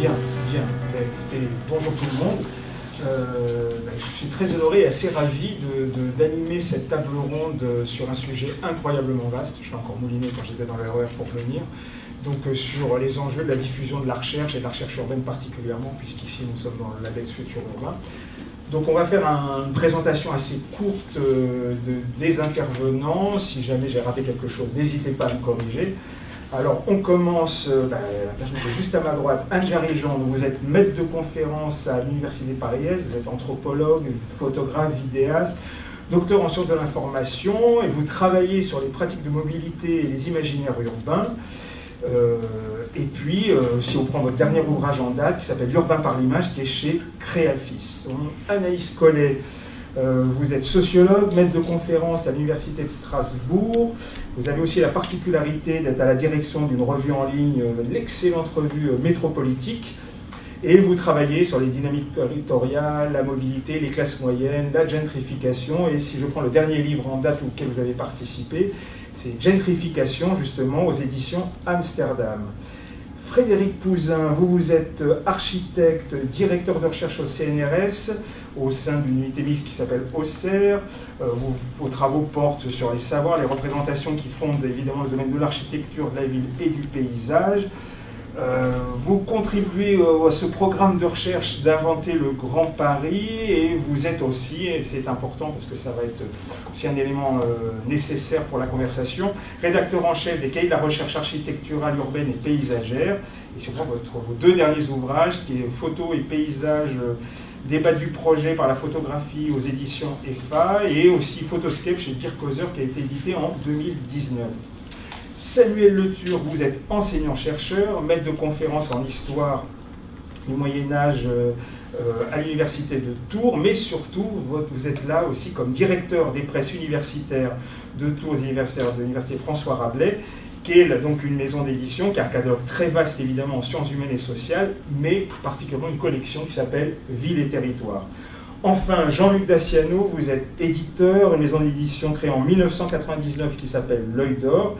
Bien, bien. Écoutez, bonjour tout le monde. Je suis très honoré et assez ravi d'animer cette table ronde sur un sujet incroyablement vaste. Je suis encore mouliné quand j'étais dans le RER pour venir. Donc sur les enjeux de la diffusion de la recherche et de la recherche urbaine particulièrement, puisqu'ici nous sommes dans l'ABEX Futur Urbain. Donc on va faire une présentation assez courte des intervenants. Si jamais j'ai raté quelque chose, n'hésitez pas à me corriger. Alors on commence, la personne qui est juste à ma droite, Anne-Jarry Jean, vous êtes maître de conférence à l'Université Paris-Est, vous êtes anthropologue, photographe, vidéaste, docteur en sciences de l'information, et vous travaillez sur les pratiques de mobilité et les imaginaires urbains. Et puis, si on prend votre dernier ouvrage en date, qui s'appelle L'urbain par l'image, qui est chez Créafis. Anaïs Collet, vous êtes sociologue, maître de conférence à l'Université de Strasbourg. Vous avez aussi la particularité d'être à la direction d'une revue en ligne, l'excellente revue Métropolitique. Et vous travaillez sur les dynamiques territoriales, la mobilité, les classes moyennes, la gentrification. Et si je prends le dernier livre en date auquel vous avez participé, c'est Gentrification, justement, aux éditions Amsterdam. Frédéric Pouzin, vous êtes architecte, directeur de recherche au CNRS, au sein d'une unité mixte qui s'appelle Auxerre. Vos travaux portent sur les savoirs, les représentations qui fondent évidemment le domaine de l'architecture, de la ville et du paysage. Vous contribuez à ce programme de recherche d'Inventer le Grand Paris, et vous êtes aussi, et c'est important parce que ça va être aussi un élément nécessaire pour la conversation, rédacteur en chef des cahiers de la recherche architecturale, urbaine et paysagère, et surtout vos deux derniers ouvrages, qui est Photos et paysages, débat du projet par la photographie aux éditions EFA, et aussi Photoscape chez Birkhäuser, qui a été édité en 2019. Samuel Le Tur, vous êtes enseignant-chercheur, maître de conférence en histoire du Moyen-Âge à l'Université de Tours, mais surtout, vous êtes là aussi comme directeur des presses universitaires de Tours et de l'Université François Rabelais, qui est donc une maison d'édition qui a un catalogue très vaste évidemment en sciences humaines et sociales, mais particulièrement une collection qui s'appelle Ville et Territoire. Enfin, Jean-Luc Daciano, vous êtes éditeur, une maison d'édition créée en 1999 qui s'appelle L'Œil d'Or.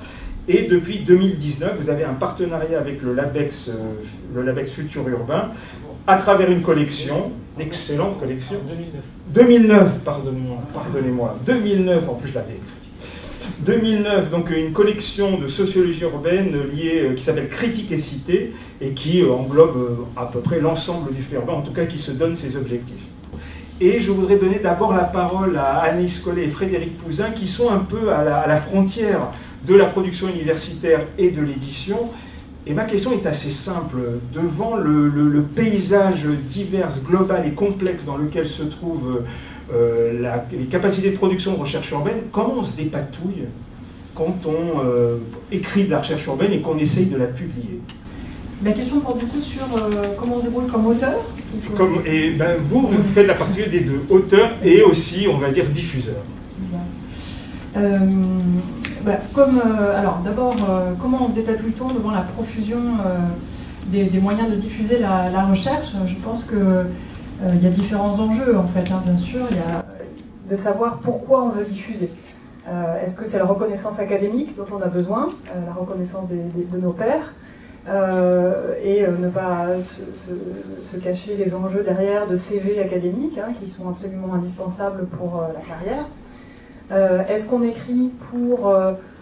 Et depuis 2019, vous avez un partenariat avec le LABEX Futur Urbain, à travers une collection, excellente collection. 2009, pardonnez-moi. 2009, en plus je l'avais écrit. 2009, donc une collection de sociologie urbaine liée, qui s'appelle Critique et Cité, et qui englobe à peu près l'ensemble du fait urbain, en tout cas qui se donne ses objectifs. Et je voudrais donner d'abord la parole à Anaïs Collet et Frédéric Pouzin, qui sont un peu à la frontière de la production universitaire et de l'édition. Et ma question est assez simple. Devant le paysage divers, global et complexe dans lequel se trouvent les capacités de production de recherche urbaine, comment on se dépatouille quand on écrit de la recherche urbaine et qu'on essaye de la publier? La question porte du coup sur comment on se débrouille comme auteur. Vous faites la partie des deux, auteur et aussi, on va dire, diffuseur. Alors d'abord, comment on se dépatouille-t-on devant la profusion des moyens de diffuser la recherche? Je pense qu'il y a différents enjeux en fait, bien sûr. Il y a de savoir pourquoi on veut diffuser. Est-ce que c'est la reconnaissance académique dont on a besoin, la reconnaissance de nos pairs, et ne pas se cacher les enjeux derrière de CV académiques qui sont absolument indispensables pour la carrière. Est-ce qu'on écrit pour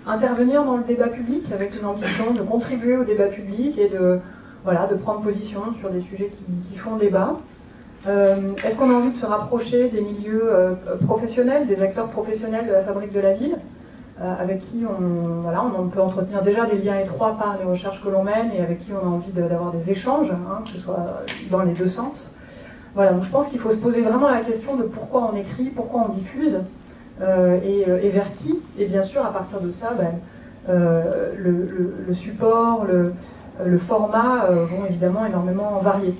intervenir dans le débat public avec une ambition de contribuer au débat public et de prendre position sur des sujets qui font débat? Est-ce qu'on a envie de se rapprocher des milieux professionnels, des acteurs professionnels de la fabrique de la ville, avec qui on peut entretenir déjà des liens étroits par les recherches que l'on mène et avec qui on a envie d'avoir des échanges, que ce soit dans les deux sens. Voilà, donc je pense qu'il faut se poser vraiment la question de pourquoi on écrit, pourquoi on diffuse, et vers qui. Et bien sûr, à partir de ça, le support, le format vont évidemment énormément varier.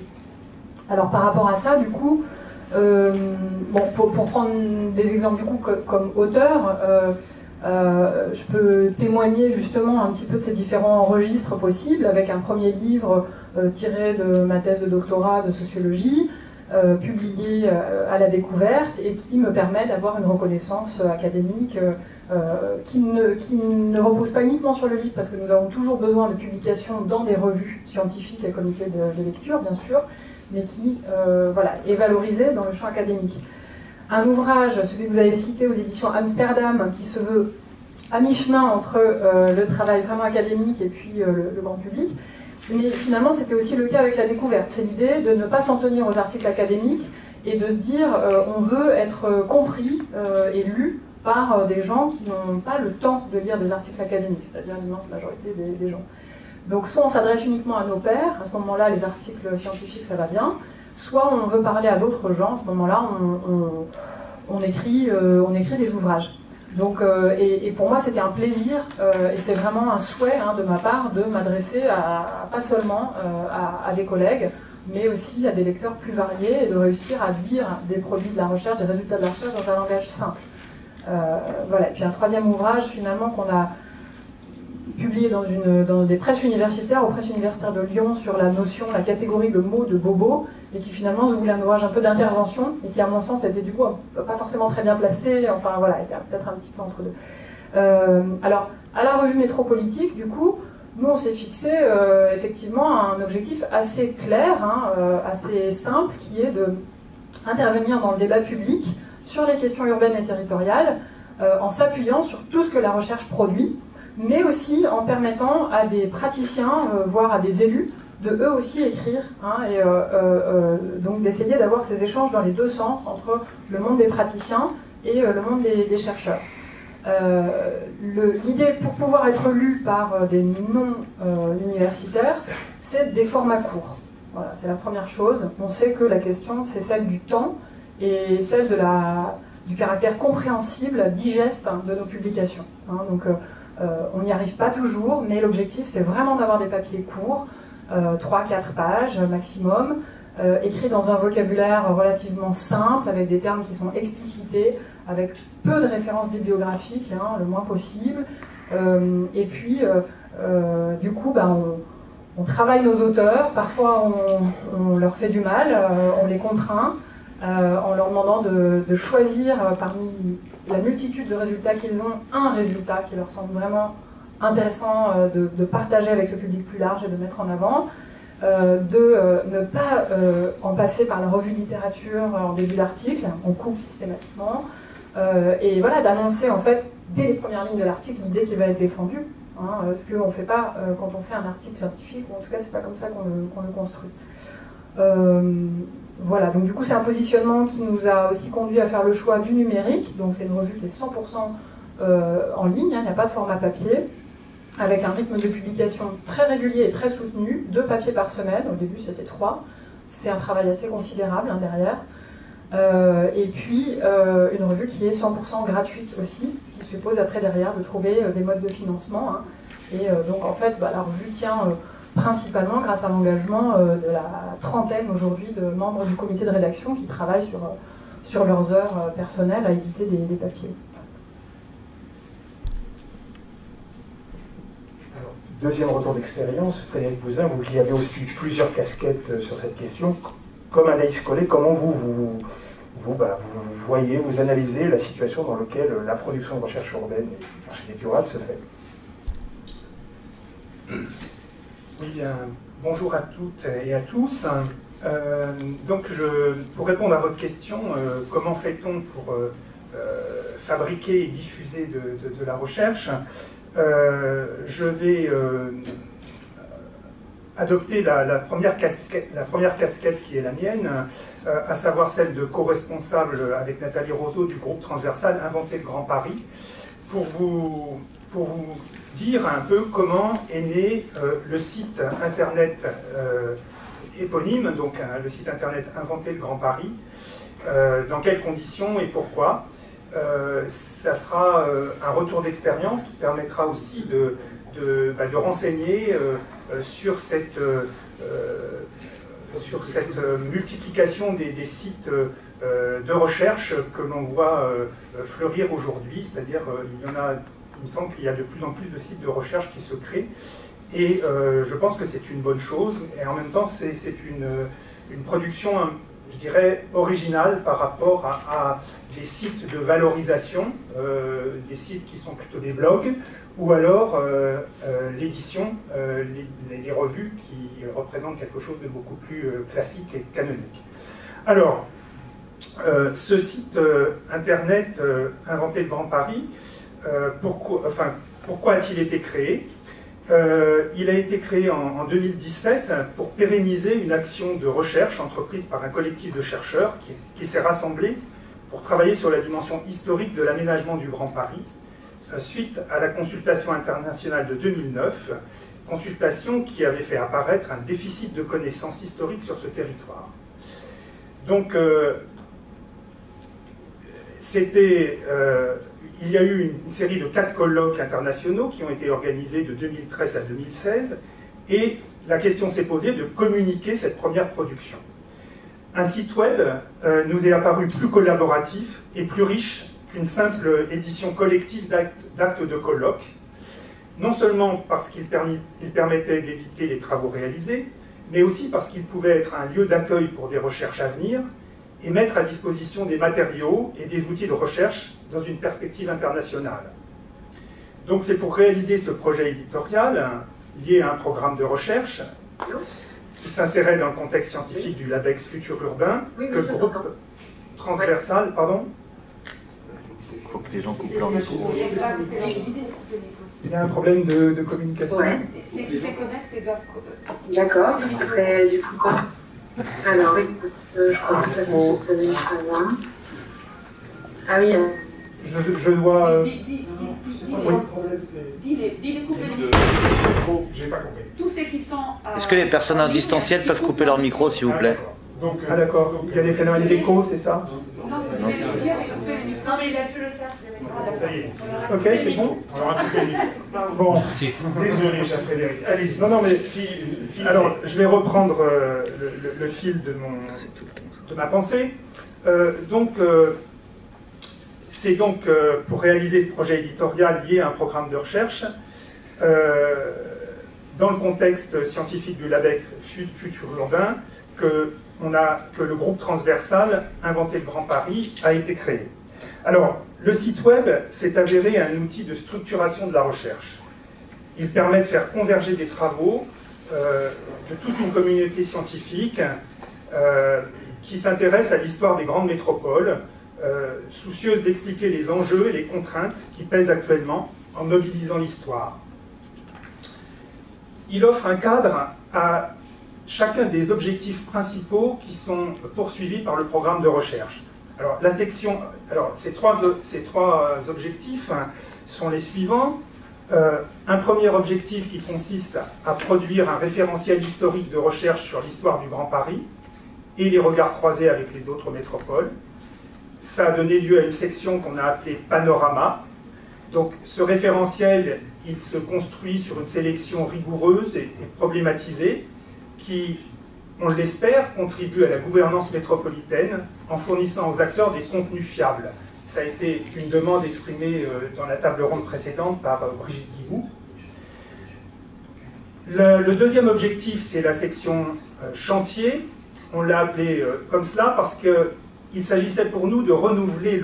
Alors par rapport à ça, du coup, pour prendre des exemples du coup comme auteur, je peux témoigner justement un petit peu de ces différents registres possibles, avec un premier livre tiré de ma thèse de doctorat de sociologie, publié à la découverte et qui me permet d'avoir une reconnaissance académique qui ne repose pas uniquement sur le livre, parce que nous avons toujours besoin de publications dans des revues scientifiques et comités de lecture, bien sûr, mais qui voilà, est valorisé dans le champ académique. Un ouvrage, celui que vous avez cité aux éditions Amsterdam, qui se veut à mi-chemin entre le travail vraiment académique et puis le grand public. Mais finalement, c'était aussi le cas avec la découverte. C'est l'idée de ne pas s'en tenir aux articles académiques et de se dire on veut être compris et lu par des gens qui n'ont pas le temps de lire des articles académiques, c'est-à-dire l'immense majorité des gens. Donc soit on s'adresse uniquement à nos pairs, à ce moment-là les articles scientifiques ça va bien, soit on veut parler à d'autres gens, à ce moment-là on écrit des ouvrages. Donc, et pour moi c'était un plaisir et c'est vraiment un souhait de ma part de m'adresser pas seulement à des collègues, mais aussi à des lecteurs plus variés et de réussir à dire des produits de la recherche, des résultats de la recherche dans un langage simple. Voilà. Et puis un troisième ouvrage finalement qu'on a publié dans des presses universitaires, aux presses universitaires de Lyon, sur la notion, la catégorie, le mot de bobo, et qui finalement se voulait un ouvrage un peu d'intervention, et qui à mon sens était du coup pas forcément très bien placé, enfin voilà, était peut-être un petit peu entre deux. Alors, à la revue Métropolitique, du coup, nous on s'est fixé effectivement un objectif assez clair, assez simple, qui est de intervenir dans le débat public sur les questions urbaines et territoriales, en s'appuyant sur tout ce que la recherche produit, mais aussi en permettant à des praticiens, voire à des élus, de eux aussi écrire, et donc d'essayer d'avoir ces échanges dans les deux sens, entre le monde des praticiens et le monde des chercheurs. L'idée, pour pouvoir être lu par des non-universitaires, c'est des formats courts. Voilà, c'est la première chose. On sait que la question, c'est celle du temps et celle du caractère compréhensible, digeste de nos publications. Donc, on n'y arrive pas toujours, mais l'objectif, c'est vraiment d'avoir des papiers courts, 3-4 pages maximum, écrits dans un vocabulaire relativement simple, avec des termes qui sont explicités, avec peu de références bibliographiques, le moins possible. Et puis, du coup, on travaille nos auteurs, parfois on leur fait du mal, on les contraint, en leur demandant de choisir parmi la multitude de résultats qu'ils ont, un résultat qui leur semble vraiment intéressant de partager avec ce public plus large et de mettre en avant, de ne pas en passer par la revue de littérature en début d'article, on coupe systématiquement, et voilà, d'annoncer en fait dès les premières lignes de l'article l'idée qui va être défendue, ce qu'on ne fait pas quand on fait un article scientifique, ou en tout cas c'est pas comme ça qu'on le construit. Voilà, donc du coup c'est un positionnement qui nous a aussi conduit à faire le choix du numérique, donc c'est une revue qui est 100% en ligne, il n'y a pas de format papier, avec un rythme de publication très régulier et très soutenu, 2 papiers par semaine, au début c'était 3, c'est un travail assez considérable derrière, et puis une revue qui est 100% gratuite aussi, ce qui suppose après derrière de trouver des modes de financement, et donc en fait la revue tient principalement grâce à l'engagement de la trentaine aujourd'hui de membres du comité de rédaction qui travaillent sur leurs heures personnelles à éditer des papiers. Alors, deuxième retour d'expérience, Frédéric Pouzin, vous qui avez aussi plusieurs casquettes sur cette question, comme Anaïs Collet, comment vous voyez, vous analysez la situation dans laquelle la production de recherche urbaine et architecturale se fait? Oui, bien, bonjour à toutes et à tous. Donc, pour répondre à votre question, comment fait-on pour fabriquer et diffuser de la recherche, je vais adopter la première casquette qui est la mienne, à savoir celle de co-responsable avec Nathalie Roseau du groupe transversal Inventer le Grand Paris, pour vous dire un peu comment est né le site internet éponyme, donc le site internet Inventer le Grand Paris, dans quelles conditions et pourquoi. Ça sera un retour d'expérience qui permettra aussi de renseigner sur cette multiplication des sites de recherche que l'on voit fleurir aujourd'hui, c'est-à-dire il me semble qu'il y a de plus en plus de sites de recherche qui se créent, et je pense que c'est une bonne chose, et en même temps c'est une production je dirais, original par rapport à des sites de valorisation, des sites qui sont plutôt des blogs, ou alors l'édition, les revues qui représentent quelque chose de beaucoup plus classique et canonique. Alors, ce site internet Inventer le Grand Paris, pourquoi a-t-il été créé? Il a été créé en 2017 pour pérenniser une action de recherche entreprise par un collectif de chercheurs qui s'est rassemblé pour travailler sur la dimension historique de l'aménagement du Grand Paris, suite à la consultation internationale de 2009, consultation qui avait fait apparaître un déficit de connaissances historiques sur ce territoire. Donc, il y a eu une série de 4 colloques internationaux qui ont été organisés de 2013 à 2016, et la question s'est posée de communiquer cette première production. Un site web nous est apparu plus collaboratif et plus riche qu'une simple édition collective d'actes de colloques, non seulement parce qu'il permettait d'éditer les travaux réalisés, mais aussi parce qu'il pouvait être un lieu d'accueil pour des recherches à venir et mettre à disposition des matériaux et des outils de recherche dans une perspective internationale. Donc c'est pour réaliser ce projet éditorial, lié à un programme de recherche, qui s'insérait dans le contexte scientifique du LabEx Futur Urbain, que le groupe transversal, pardon ? Il faut que les gens coupent leur micro. Il y a un problème de communication. Ouais. C'est qui se connectent et doivent... D'accord, ce serait du coup quoi? Alors écoute, je crois que de toute façon cette semaine ça va. Ah oui. Je dois... Dis-les couper les micros. J'ai pas compris. Tous ceux qui sont... Est-ce que les personnes en distanciel peuvent couper leur micro, s'il vous plaît? Donc, Ah d'accord, il y a des phénomènes d'écho, c'est ça? Non, vous devez bien couper les micros. Non, mais il a su le faire. ça y est. Ok, c'est bon? On aura coupé le micro. Bon, Désolé, cher Frédéric. Allez-y. non, mais... Alors, je vais reprendre le fil de ma pensée. C'est donc pour réaliser ce projet éditorial lié à un programme de recherche, dans le contexte scientifique du LabEx Futur Urbain, que le groupe transversal Inventer le Grand Paris a été créé. Alors, le site web s'est avéré un outil de structuration de la recherche. Il permet de faire converger des travaux de toute une communauté scientifique qui s'intéresse à l'histoire des grandes métropoles, soucieuse d'expliquer les enjeux et les contraintes qui pèsent actuellement en mobilisant l'histoire. Il offre un cadre à chacun des objectifs principaux qui sont poursuivis par le programme de recherche. Alors, ces trois objectifs sont les suivants. Un premier objectif qui consiste à produire un référentiel historique de recherche sur l'histoire du Grand Paris et les regards croisés avec les autres métropoles. Ça a donné lieu à une section qu'on a appelée Panorama. Donc ce référentiel, il se construit sur une sélection rigoureuse et problématisée qui, on l'espère, contribue à la gouvernance métropolitaine en fournissant aux acteurs des contenus fiables. Ça a été une demande exprimée dans la table ronde précédente par Brigitte Guigou. Le deuxième objectif, c'est la section chantier. On l'a appelé comme cela parce qu'il s'agissait pour nous de renouveler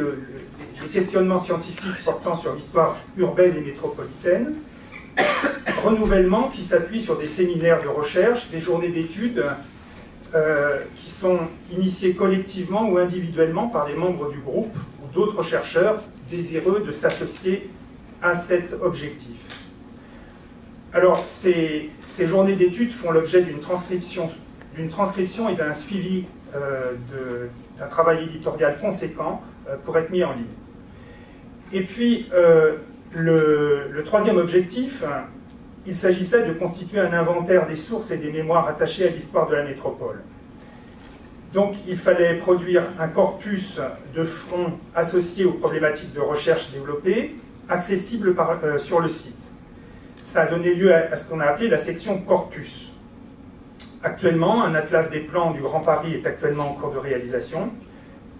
les questionnements scientifiques portant sur l'histoire urbaine et métropolitaine. Renouvellement qui s'appuie sur des séminaires de recherche, des journées d'études qui sont initiées collectivement ou individuellement par les membres du groupe ou d'autres chercheurs désireux de s'associer à cet objectif. Alors, ces journées d'études font l'objet d'une transcription et d'un suivi d'un travail éditorial conséquent pour être mis en ligne. Et puis, le troisième objectif, il s'agissait de constituer un inventaire des sources et des mémoires attachées à l'histoire de la métropole. Donc, il fallait produire un corpus de fonds associés aux problématiques de recherche développées, accessibles sur le site. Ça a donné lieu à ce qu'on a appelé la section corpus. Actuellement, un atlas des plans du Grand Paris est actuellement en cours de réalisation.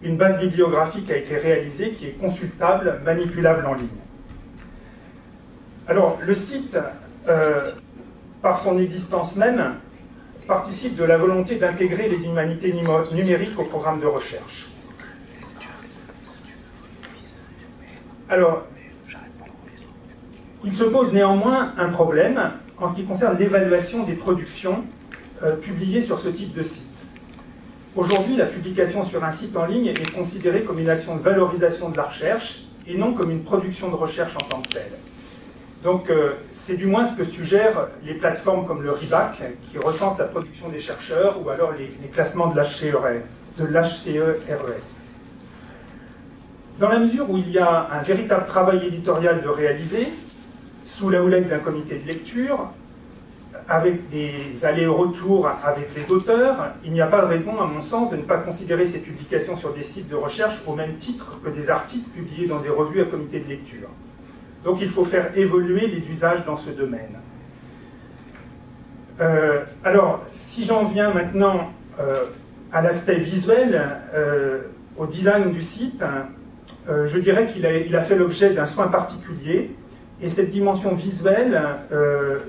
Une base bibliographique a été réalisée qui est consultable, manipulable en ligne. Alors, le site, par son existence même, participe de la volonté d'intégrer les humanités numériques au programme de recherche. Alors, il se pose néanmoins un problème en ce qui concerne l'évaluation des productions publiées sur ce type de site. Aujourd'hui, la publication sur un site en ligne est considérée comme une action de valorisation de la recherche et non comme une production de recherche en tant que telle. Donc, c'est du moins ce que suggèrent les plateformes comme le RIBAC, qui recense la production des chercheurs, ou alors les classements de l'HCERES. Dans la mesure où il y a un véritable travail éditorial de réaliser, sous la houlette d'un comité de lecture, avec des allers-retours avec les auteurs, il n'y a pas de raison, à mon sens, de ne pas considérer ces publications sur des sites de recherche au même titre que des articles publiés dans des revues à comité de lecture. Donc il faut faire évoluer les usages dans ce domaine. Alors, si j'en viens maintenant à l'aspect visuel, au design du site, je dirais qu'il a fait l'objet d'un soin particulier. Et cette dimension visuelle,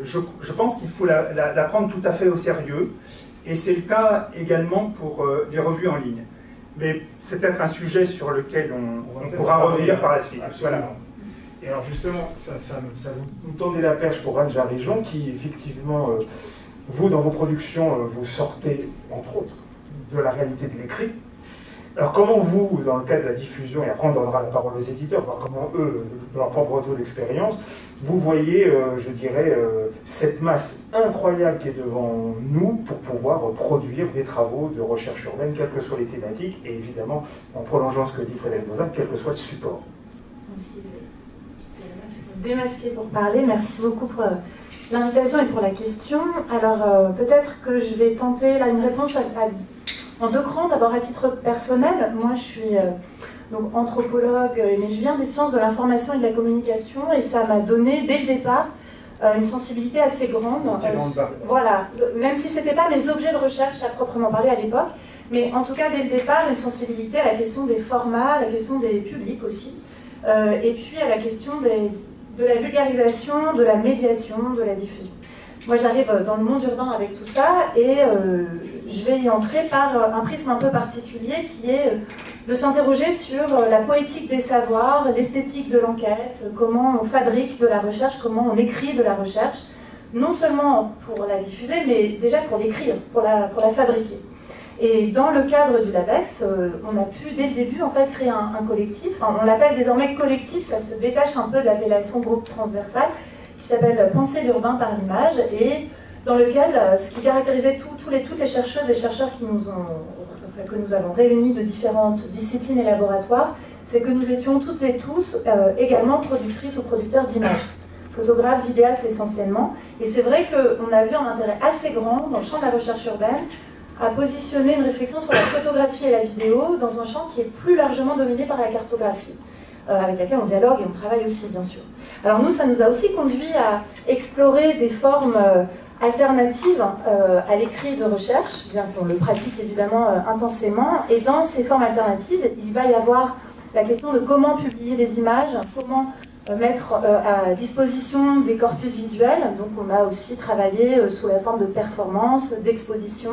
je pense qu'il faut la prendre tout à fait au sérieux. Et c'est le cas également pour les revues en ligne. Mais c'est peut-être un sujet sur lequel on pourra revenir par la suite. Voilà. Et alors justement, vous tendez la perche pour Anne Jarijon, qui effectivement, vous dans vos productions, vous sortez entre autres de la réalité de l'écrit. Alors comment vous, dans le cadre de la diffusion, et après on donnera la parole aux éditeurs, voir comment eux, dans leur propre retour d'expérience, vous voyez, je dirais, cette masse incroyable qui est devant nous pour pouvoir produire des travaux de recherche urbaine, quelles que soient les thématiques, et évidemment, en prolongeant ce que dit Frédéric Bozin, quel que soit le support. Démasqué pour parler, merci beaucoup pour l'invitation et pour la question. Alors peut-être que je vais tenter là une réponse en deux crans. D'abord à titre personnel, moi je suis donc anthropologue, mais je viens des sciences de l'information et de la communication, et ça m'a donné dès le départ une sensibilité assez grande. Voilà, même si c'était pas mes objets de recherche à proprement parler à l'époque, mais en tout cas dès le départ une sensibilité à la question des formats, à la question des publics aussi, et puis à la question de la vulgarisation, de la médiation, de la diffusion. Moi, j'arrive dans le monde urbain avec tout ça, et je vais y entrer par un prisme un peu particulier qui est de s'interroger sur la poétique des savoirs, l'esthétique de l'enquête, comment on fabrique de la recherche, comment on écrit de la recherche, non seulement pour la diffuser, mais déjà pour l'écrire, pour la fabriquer. Et dans le cadre du LabEx, on a pu dès le début en fait créer un collectif. Enfin, on l'appelle désormais collectif, ça se détache un peu de l'appellation groupe transversal, qui s'appelle Penser l'urbain par l'image, et dans lequel ce qui caractérisait toutes les chercheuses et chercheurs que nous avons réunis de différentes disciplines et laboratoires, c'est que nous étions toutes et tous également productrices ou producteurs d'images. Photographes, vidéastes essentiellement. Et c'est vrai qu'on a vu un intérêt assez grand dans le champ de la recherche urbaine à positionner une réflexion sur la photographie et la vidéo dans un champ qui est plus largement dominé par la cartographie, avec laquelle on dialogue et on travaille aussi, bien sûr. Alors nous, ça nous a aussi conduit à explorer des formes alternatives à l'écrit de recherche, bien qu'on le pratique évidemment intensément. Et dans ces formes alternatives, il va y avoir la question de comment publier des images, comment mettre à disposition des corpus visuels. Donc on a aussi travaillé sous la forme de performance, d'exposition.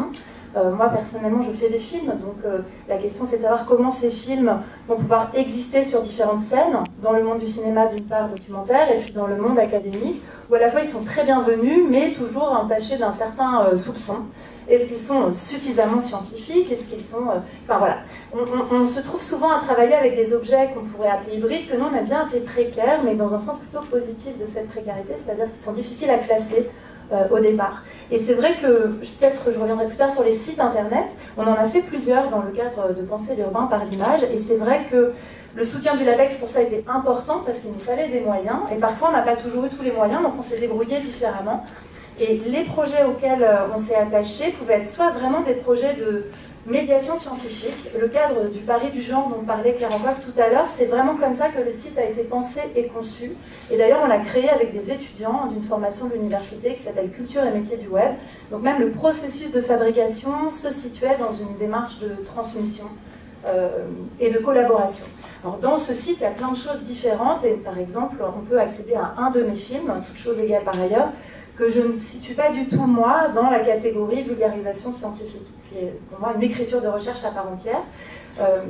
Moi, personnellement, je fais des films, donc la question, c'est de savoir comment ces films vont pouvoir exister sur différentes scènes, dans le monde du cinéma, d'une part, documentaire, et puis dans le monde académique, où à la fois ils sont très bienvenus, mais toujours entachés d'un certain soupçon. Est-ce qu'ils sont suffisamment scientifiques? Est-ce qu'ils sont... Enfin voilà, on se trouve souvent à travailler avec des objets qu'on pourrait appeler hybrides, que nous on a bien appelé précaires, mais dans un sens plutôt positif de cette précarité, c'est-à-dire qu'ils sont difficiles à classer au départ. Et c'est vrai que, peut-être je reviendrai plus tard sur les sites internet, on en a fait plusieurs dans le cadre de Penser l'urbain par l'image, et c'est vrai que le soutien du LabEx pour ça était important, parce qu'il nous fallait des moyens, et parfois on n'a pas toujours eu tous les moyens, donc on s'est débrouillé différemment. Et les projets auxquels on s'est attaché pouvaient être soit vraiment des projets de médiation scientifique. Le cadre du pari du genre dont parlait Claire Ancoac tout à l'heure, c'est vraiment comme ça que le site a été pensé et conçu. Et d'ailleurs, on l'a créé avec des étudiants d'une formation de l'université qui s'appelle Culture et métiers du web. Donc même le processus de fabrication se situait dans une démarche de transmission et de collaboration. Alors dans ce site, il y a plein de choses différentes. Et par exemple, on peut accéder à un de mes films, toutes choses égales par ailleurs, que je ne situe pas du tout, moi, dans la catégorie vulgarisation scientifique, qui est pour moi une écriture de recherche à part entière.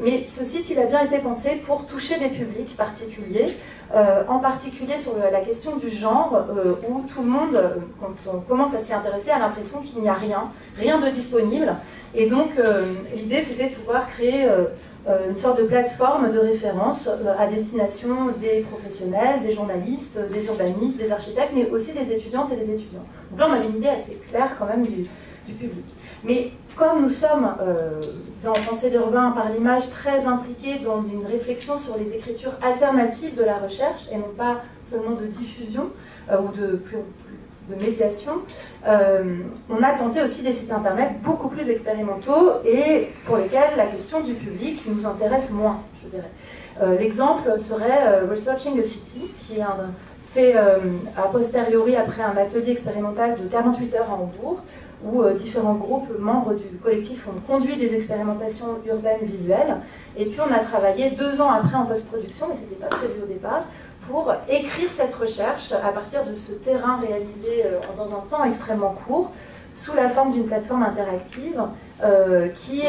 Mais ce site, il a bien été pensé pour toucher des publics particuliers, en particulier sur la question du genre, où tout le monde, quand on commence à s'y intéresser, a l'impression qu'il n'y a rien de disponible. Et donc, l'idée, c'était de pouvoir créer une sorte de plateforme de référence à destination des professionnels, des journalistes, des urbanistes, des architectes, mais aussi des étudiantes et des étudiants. Donc là, on avait une idée assez claire quand même du public. Mais comme nous sommes dans Pensée d'urbain par l'image très impliqués dans une réflexion sur les écritures alternatives de la recherche, et non pas seulement de diffusion ou de médiation, on a tenté aussi des sites internet beaucoup plus expérimentaux et pour lesquels la question du public nous intéresse moins, je dirais. L'exemple serait Researching a City, qui est fait a posteriori après un atelier expérimental de 48 heures à Hambourg, où différents groupes membres du collectif ont conduit des expérimentations urbaines visuelles. Et puis on a travaillé 2 ans après en post-production, mais ce n'était pas prévu au départ, pour écrire cette recherche à partir de ce terrain réalisé dans un temps extrêmement court, sous la forme d'une plateforme interactive qui,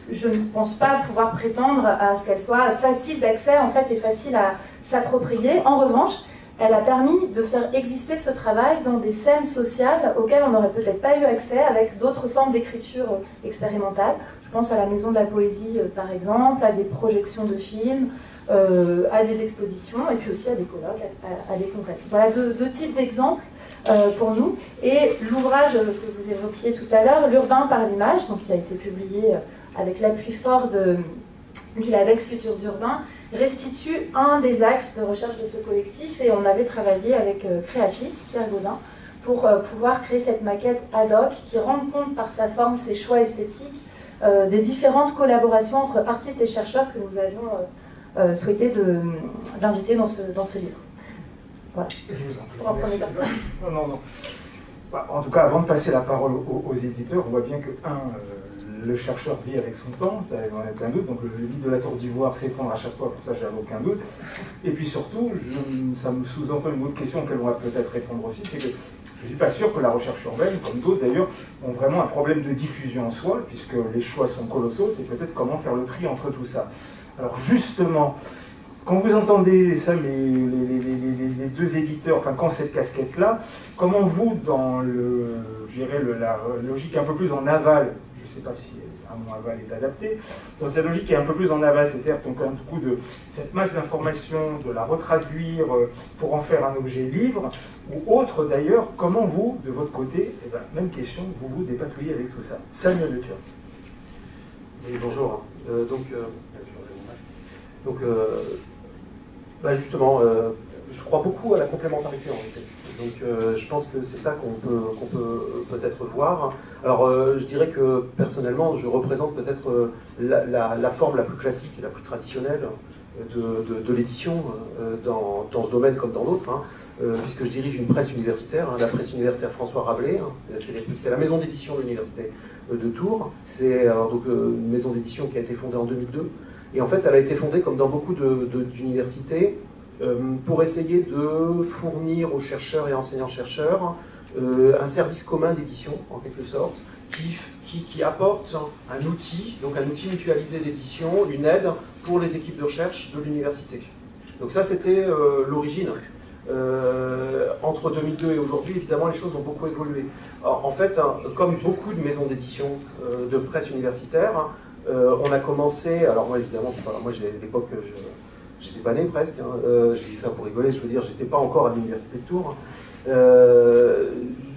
je ne pense pas pouvoir prétendre à ce qu'elle soit facile d'accès en fait, et facile à s'approprier. En revanche, elle a permis de faire exister ce travail dans des scènes sociales auxquelles on n'aurait peut-être pas eu accès avec d'autres formes d'écriture expérimentale. Je pense à la Maison de la Poésie, par exemple, à des projections de films, à des expositions, et puis aussi à des colloques, à des congrès. Voilà deux types d'exemples pour nous. Et l'ouvrage que vous évoquiez tout à l'heure, L'urbain par l'image, donc qui a été publié avec l'appui fort du LABEX Futurs Urbains, restitue un des axes de recherche de ce collectif, et on avait travaillé avec Créafis, Pierre Gaudin, pour pouvoir créer cette maquette ad hoc qui rend compte par sa forme, ses choix esthétiques, des différentes collaborations entre artistes et chercheurs que nous avions souhaité d'inviter dans ce livre. Voilà. Je vous en prie. Pour un premier temps. Non. En tout cas, avant de passer la parole aux éditeurs, on voit bien que, le chercheur vit avec son temps, ça n'en a aucun doute, donc le mythe de la tour d'ivoire s'effondre à chaque fois, pour ça j'avais aucun doute. Et puis surtout, ça me sous-entend une autre question auquel on va peut-être répondre aussi, c'est que je ne suis pas sûr que la recherche urbaine, comme d'autres d'ailleurs, ont vraiment un problème de diffusion en soi, puisque les choix sont colossaux, c'est peut-être comment faire le tri entre tout ça. Alors justement, quand vous entendez ça, les deux éditeurs, enfin quand cette casquette-là, comment vous, dans la logique un peu plus en aval, je ne sais pas si un mot aval est adapté, dans cette logique qui est un peu plus en aval, c'est-à-dire donc un coup de cette masse d'informations, de la retraduire pour en faire un objet livre, ou autre d'ailleurs, comment vous, de votre côté, même question, vous dépatouillez avec tout ça. Samuel Le Turc. Oui, bonjour. Justement, je crois beaucoup à la complémentarité en réalité. Donc je pense que c'est ça qu'on peut peut-être voir. Alors je dirais que personnellement, je représente peut-être la forme la plus classique et la plus traditionnelle de l'édition dans ce domaine comme dans d'autres, puisque je dirige une presse universitaire, la presse universitaire François Rabelais. C'est la maison d'édition de l'université de Tours. C'est donc une maison d'édition qui a été fondée en 2002. Et en fait, elle a été fondée, comme dans beaucoup d'universités, pour essayer de fournir aux chercheurs et enseignants-chercheurs un service commun d'édition, en quelque sorte, qui apporte un outil mutualisé d'édition, une aide pour les équipes de recherche de l'université. Donc ça, c'était l'origine. Entre 2002 et aujourd'hui, évidemment, les choses ont beaucoup évolué. Alors, en fait, comme beaucoup de maisons d'édition de presse universitaire, on a commencé, alors moi évidemment, c'est pas, moi j'ai l'époque, j'étais pas né presque, je dis ça pour rigoler, je veux dire, j'étais pas encore à l'université de Tours.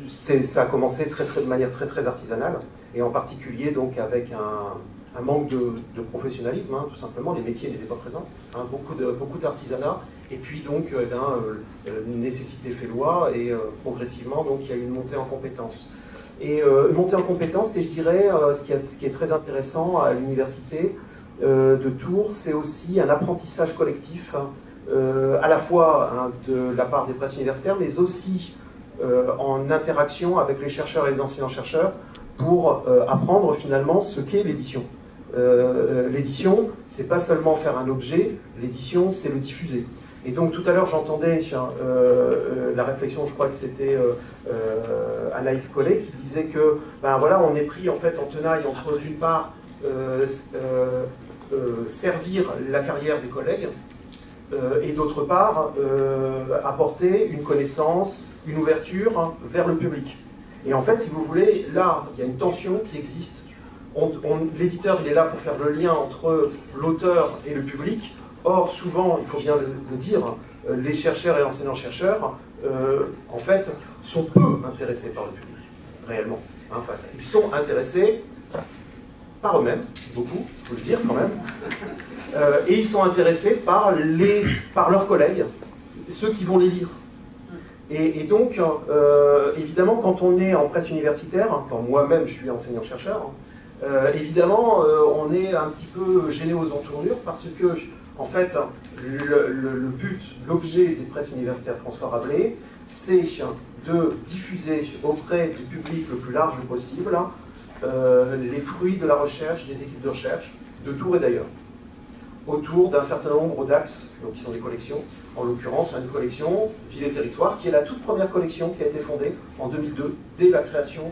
Ça a commencé de manière très artisanale, et en particulier donc avec un manque de professionnalisme, tout simplement, les métiers n'étaient pas présents, beaucoup d'artisanat, et puis donc une nécessité fait loi, et progressivement donc il y a eu une montée en compétences. Et monter en compétences, et je dirais, ce qui est très intéressant à l'université de Tours, c'est aussi un apprentissage collectif, à la fois de la part des presses universitaires, mais aussi en interaction avec les chercheurs et les enseignants-chercheurs pour apprendre finalement ce qu'est l'édition. L'édition, c'est pas seulement faire un objet, l'édition, c'est le diffuser. Et donc tout à l'heure j'entendais la réflexion, je crois que c'était Anaïs Collet qui disait que ben voilà, on est pris en fait en tenaille entre d'une part servir la carrière des collègues et d'autre part apporter une connaissance, une ouverture vers le public. Et en fait, si vous voulez, là il y a une tension qui existe. L'éditeur il est là pour faire le lien entre l'auteur et le public. Or, souvent, il faut bien le dire, les chercheurs et enseignants-chercheurs, en fait, sont peu intéressés par le public, réellement. En fait, ils sont intéressés par eux-mêmes, beaucoup, il faut le dire quand même, et ils sont intéressés par leurs collègues, ceux qui vont les lire. Et donc, évidemment, quand on est en presse universitaire, quand moi-même je suis enseignant-chercheur, évidemment, on est un petit peu gêné aux entournures parce que en fait, le but, l'objet des presses universitaires François Rabelais, c'est de diffuser auprès du public le plus large possible les fruits de la recherche des équipes de recherche de Tours et d'ailleurs, autour d'un certain nombre d'axes, qui sont des collections, en l'occurrence une collection Ville et Territoire, qui est la toute première collection qui a été fondée en 2002, dès la création,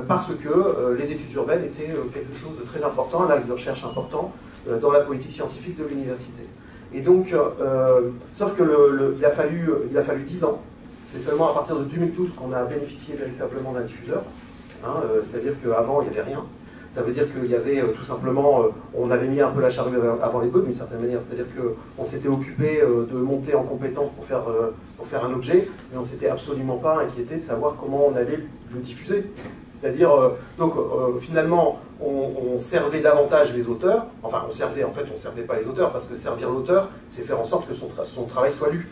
parce que les études urbaines étaient quelque chose de très important, un axe de recherche important, dans la politique scientifique de l'université. Et donc, sauf que il a fallu 10 ans. C'est seulement à partir de 2012 qu'on a bénéficié véritablement d'un diffuseur. C'est-à-dire qu'avant, il n'y avait rien. Ça veut dire qu'il y avait tout simplement, on avait mis un peu la charrue avant les bœufs d'une certaine manière. C'est-à-dire qu'on s'était occupé de monter en compétence pour faire un objet, mais on ne s'était absolument pas inquiété de savoir comment on allait le diffuser. C'est-à-dire, finalement, on servait davantage les auteurs. Enfin, on servait pas les auteurs, parce que servir l'auteur, c'est faire en sorte que son travail soit lu.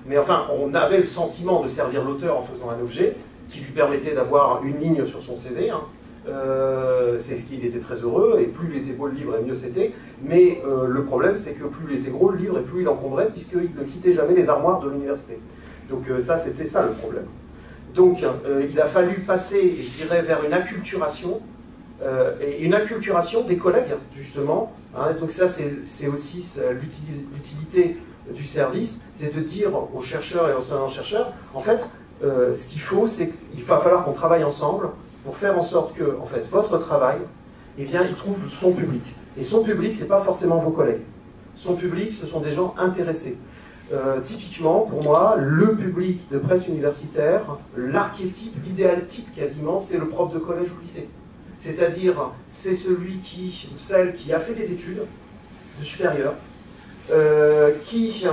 Mais enfin, on avait le sentiment de servir l'auteur en faisant un objet qui lui permettait d'avoir une ligne sur son CV. C'est ce qu'il était très heureux, et plus il était beau le livre, et mieux c'était. Mais le problème, c'est que plus il était gros le livre, et plus il encombrait, puisqu'il ne quittait jamais les armoires de l'université. Donc ça, c'était ça le problème. Donc il a fallu passer, je dirais, vers une acculturation, et une acculturation des collègues, justement. Donc ça, c'est aussi l'utilité du service, c'est de dire aux chercheurs et aux enseignants-chercheurs, en fait, ce qu'il faut, c'est qu'il va falloir qu'on travaille ensemble pour faire en sorte que, en fait, votre travail, eh bien, il trouve son public. Et son public, c'est pas forcément vos collègues. Son public, ce sont des gens intéressés. Typiquement, pour moi, le public de presse universitaire, l'archétype, l'idéal type quasiment, c'est le prof de collège ou lycée. C'est-à-dire, c'est celui ou celle qui a fait des études de supérieur, qui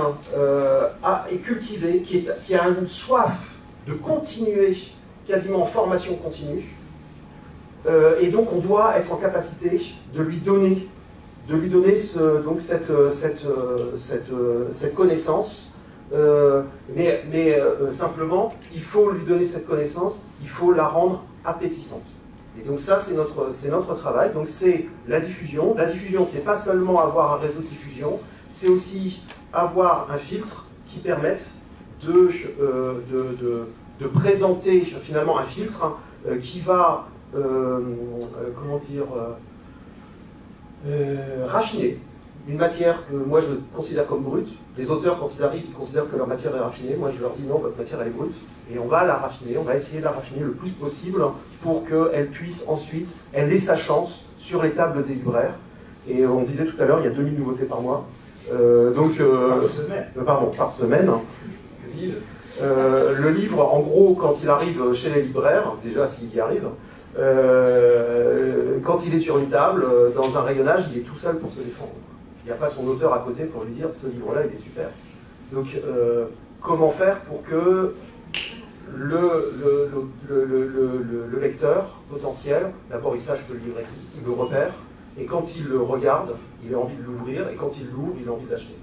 est cultivé, qui a une soif de continuer quasiment en formation continue, et donc on doit être en capacité de lui donner cette connaissance, mais simplement, il faut lui donner cette connaissance, il faut la rendre appétissante. Et donc ça, c'est notre travail. Donc c'est la diffusion. La diffusion, c'est pas seulement avoir un réseau de diffusion, c'est aussi avoir un filtre qui permette de présenter finalement un filtre qui va, raffiner une matière que moi je considère comme brute. Les auteurs, quand ils arrivent, ils considèrent que leur matière est raffinée. Moi, je leur dis non, votre matière elle est brute. Et on va la raffiner, on va essayer de la raffiner le plus possible pour qu'elle puisse ensuite, elle ait sa chance sur les tables des libraires. Et on disait tout à l'heure, il y a 2000 nouveautés par mois. Par semaine. Par semaine. Que dis-je ? Le livre, en gros, quand il arrive chez les libraires, déjà s'il y arrive, quand il est sur une table, dans un rayonnage, il est tout seul pour se défendre. Il n'y a pas son auteur à côté pour lui dire « ce livre-là, il est super ». Donc, comment faire pour que le lecteur potentiel, d'abord il sache que le livre existe, il le repère, et quand il le regarde, il a envie de l'ouvrir, et quand il l'ouvre, il a envie de l'acheter.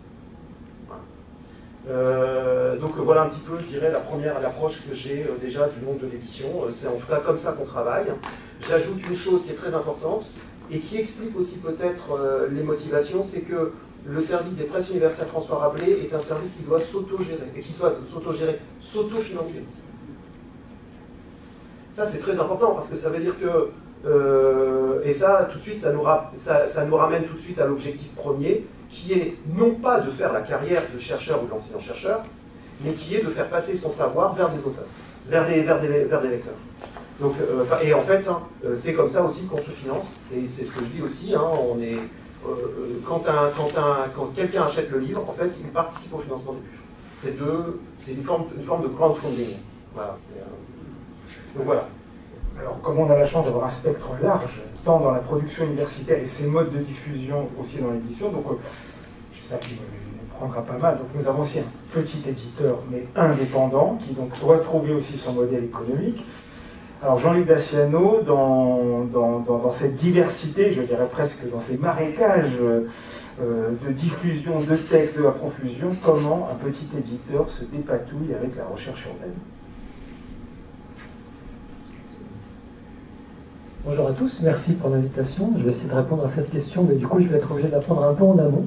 Donc voilà un petit peu, je dirais, l'approche que j'ai déjà du monde de l'édition. C'est en tout cas comme ça qu'on travaille. J'ajoute une chose qui est très importante et qui explique aussi peut-être les motivations, c'est que le service des presses universitaires François Rabelais est un service qui doit s'auto-gérer, et qui soit s'auto-gérer, s'auto-financer. Ça c'est très important parce que ça veut dire que, et ça tout de suite, ça nous ramène tout de suite à l'objectif premier, qui est non pas de faire la carrière de chercheur ou d'enseignant-chercheur, mais qui est de faire passer son savoir vers des auteurs, vers des lecteurs. Donc, et en fait, hein, c'est comme ça aussi qu'on se finance, et c'est ce que je dis aussi, hein, on est, quand quelqu'un achète le livre, en fait, il participe au financement du PUF. C'est une forme de crowdfunding. Voilà. Donc voilà. Alors, comme on a la chance d'avoir un spectre large, tant dans la production universitaire et ses modes de diffusion aussi dans l'édition, donc j'espère qu'il me prendra pas mal. Donc nous avons aussi un petit éditeur, mais indépendant, qui donc doit trouver aussi son modèle économique. Alors Jean-Luc Daciano, dans cette diversité, je dirais presque dans ces marécages de diffusion de textes, de la profusion, comment un petit éditeur se dépatouille avec la recherche urbaine? Bonjour à tous, merci pour l'invitation. Je vais essayer de répondre à cette question, mais du coup je vais être obligé d'apprendre un peu en amont.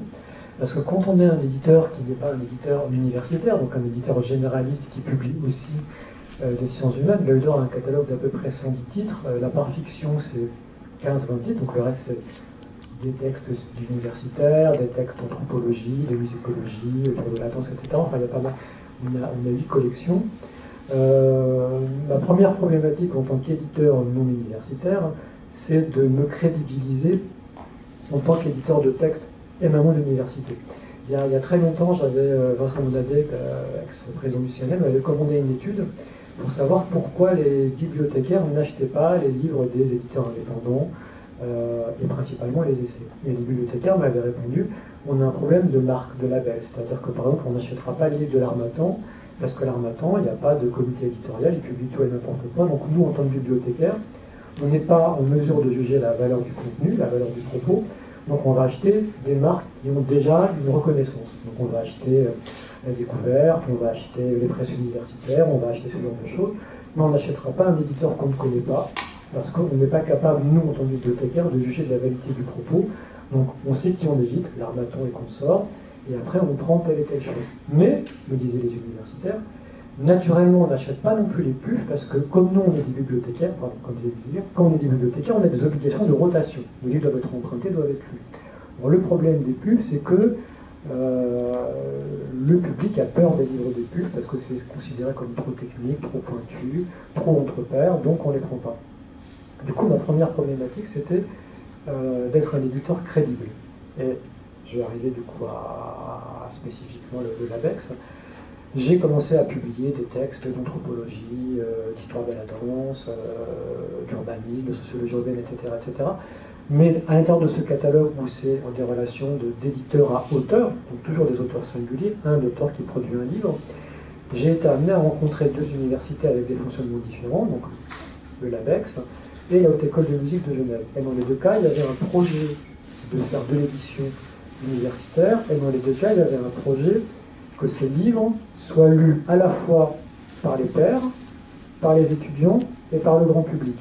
Parce que quand on est un éditeur qui n'est pas un éditeur universitaire, donc un éditeur généraliste qui publie aussi des sciences humaines, l'Œil d'Or a un catalogue d'à peu près 110 titres. La part fiction, c'est 15-20 titres, donc le reste, c'est des textes universitaires, des textes d'anthropologie, de musicologie, autour de la danse, etc. Enfin, il y a pas mal. On a 8 collections. Ma première problématique en tant qu'éditeur non universitaire, c'est de me crédibiliser en tant qu'éditeur de textes émanant de l'université. Il y a très longtemps, j'avais Vincent Monadec, ex-président du CNL, m'avait commandé une étude pour savoir pourquoi les bibliothécaires n'achetaient pas les livres des éditeurs indépendants et principalement les essais. Et les bibliothécaires m'avaient répondu, on a un problème de marque, de label, c'est-à-dire que par exemple on n'achètera pas les livres de l'Harmattan parce que l'Harmattan, il n'y a pas de comité éditorial, il publie tout et n'importe quoi, donc nous en tant que bibliothécaires, on n'est pas en mesure de juger la valeur du contenu, la valeur du propos, donc on va acheter des marques qui ont déjà une reconnaissance. Donc on va acheter la Découverte, on va acheter les presses universitaires, on va acheter ce genre de choses, mais on n'achètera pas un éditeur qu'on ne connaît pas, parce qu'on n'est pas capable, nous, en tant que bibliothécaires, de juger de la validité du propos. Donc on sait qui on évite, l'Harmattan et consorts, et après on prend telle et telle chose. Mais, me disaient les universitaires, naturellement on n'achète pas non plus les PUF, parce que comme nous on est des bibliothécaires, pardon, quand on est des bibliothécaires, on a des obligations de rotation. Les livres doivent être empruntés, doivent être lus. Alors, le problème des PUF, c'est que le public a peur des livres des PUF, parce que c'est considéré comme trop technique, trop pointu, trop entre pairs, donc on ne les prend pas. Du coup, ma première problématique, c'était d'être un éditeur crédible. Et je vais arriver du coup à spécifiquement le LABEX. J'ai commencé à publier des textes d'anthropologie, d'histoire de la danse, d'urbanisme, de sociologie urbaine, etc., etc. Mais à l'intérieur de ce catalogue où c'est des relations d'éditeur à auteur, donc toujours des auteurs singuliers, un auteur qui produit un livre, j'ai été amené à rencontrer deux universités avec des fonctionnements différents, donc le LABEX et la Haute École de musique de Genève. Et dans les deux cas, il y avait un projet de faire de l'édition universitaire, et dans les deux cas, il y avait un projet que ces livres soient lus à la fois par les pairs, par les étudiants et par le grand public.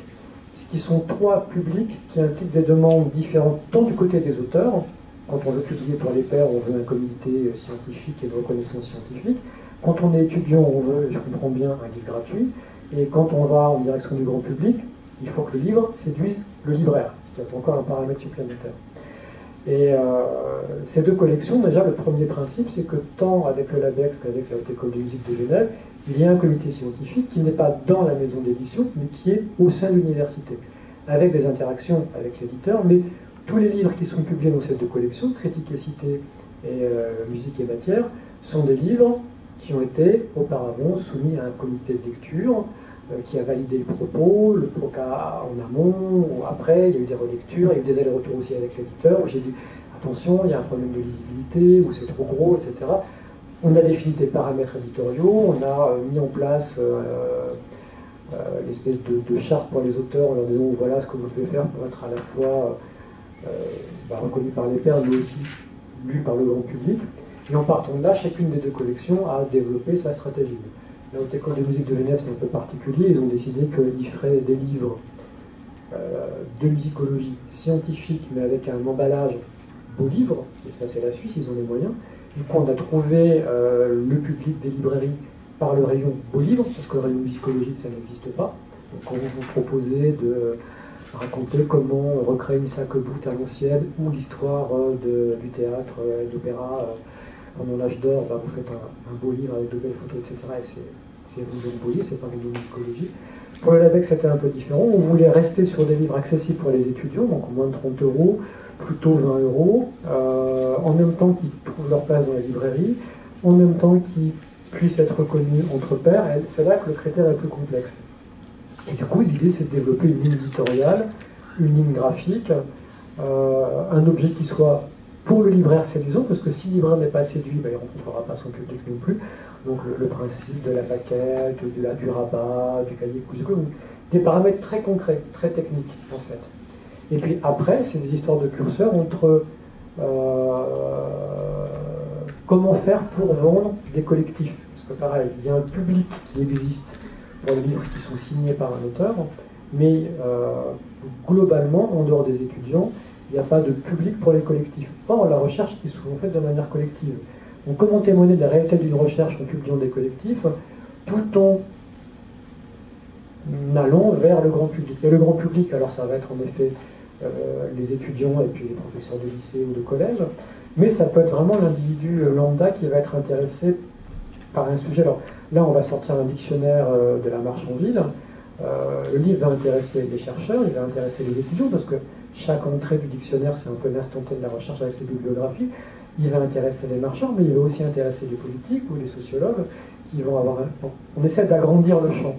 Ce qui sont trois publics qui impliquent des demandes différentes, tant du côté des auteurs, quand on veut publier pour les pairs, on veut un comité scientifique et de reconnaissance scientifique. Quand on est étudiant, on veut, je comprends bien, un livre gratuit. Et quand on va en direction du grand public, il faut que le livre séduise le libraire, ce qui est encore un paramètre supplémentaire. Et ces deux collections, déjà, le premier principe, c'est que tant avec le LABEX qu'avec la Haute École de musique de Genève, il y a un comité scientifique qui n'est pas dans la maison d'édition, mais qui est au sein de l'université, avec des interactions avec l'éditeur, mais tous les livres qui sont publiés dans ces deux collections, Critique et Cité et Musique et Matière, sont des livres qui ont été auparavant soumis à un comité de lecture qui a validé le propos, le PROCA en amont, ou après, il y a eu des relectures, il y a eu des allers-retours aussi avec l'éditeur, où j'ai dit, attention, il y a un problème de lisibilité, ou c'est trop gros, etc. On a défini des paramètres éditoriaux, on a mis en place l'espèce de charte pour les auteurs en leur disant, voilà ce que vous devez faire pour être à la fois reconnu par les pairs, mais aussi lu par le grand public. Et en partant de là, chacune des deux collections a développé sa stratégie. La Haute École de musique de Genève, c'est un peu particulier. Ils ont décidé qu'ils feraient des livres de musicologie scientifique, mais avec un emballage beau livre. Et ça, c'est la Suisse, ils ont les moyens. Du coup, on a trouvé le public des librairies par le rayon beau livre, parce que le rayon musicologique, ça n'existe pas. Donc, quand vous proposez raconter comment on recrée une sac-boute à l'ancienne ou l'histoire du théâtre et d'opéra pendant l'âge d'or. Vous faites un beau livre avec de belles photos, etc. Et c'est vous le beau livre, c'est pas une mycologie. Pour le LABEX, c'était un peu différent. On voulait rester sur des livres accessibles pour les étudiants, donc moins de 30 €, plutôt 20 €, en même temps qu'ils trouvent leur place dans les librairies, en même temps qu'ils puissent être reconnus entre pairs. Et c'est là que le critère est plus complexe. Et du coup, l'idée, c'est de développer une ligne éditoriale, une ligne graphique, un objet qui soit pour le libraire séduisant, parce que si le libraire n'est pas séduit, il ne rencontrera pas son public non plus. Donc le principe de la maquette, du rabat, du cahier cousu, des paramètres très concrets, très techniques en fait. Et puis après, c'est des histoires de curseurs entre comment faire pour vendre des collectifs. Parce que pareil, il y a un public qui existe pour les livres qui sont signés par un auteur, mais globalement, en dehors des étudiants, il n'y a pas de public pour les collectifs. Or, la recherche est souvent faite de manière collective. Donc, comment témoigner de la réalité d'une recherche en publiant des collectifs, tout en allant vers le grand public. Et le grand public, alors ça va être en effet les étudiants et puis les professeurs de lycée ou de collège, mais ça peut être vraiment l'individu lambda qui va être intéressé par un sujet. Alors là, on va sortir un dictionnaire de la marche en ville. Le livre va intéresser les chercheurs, il va intéresser les étudiants, parce que chaque entrée du dictionnaire, c'est un peu l'instant T de la recherche avec ses bibliographies. Il va intéresser les marchands, mais il va aussi intéresser les politiques ou les sociologues qui vont avoir on essaie d'agrandir le champ.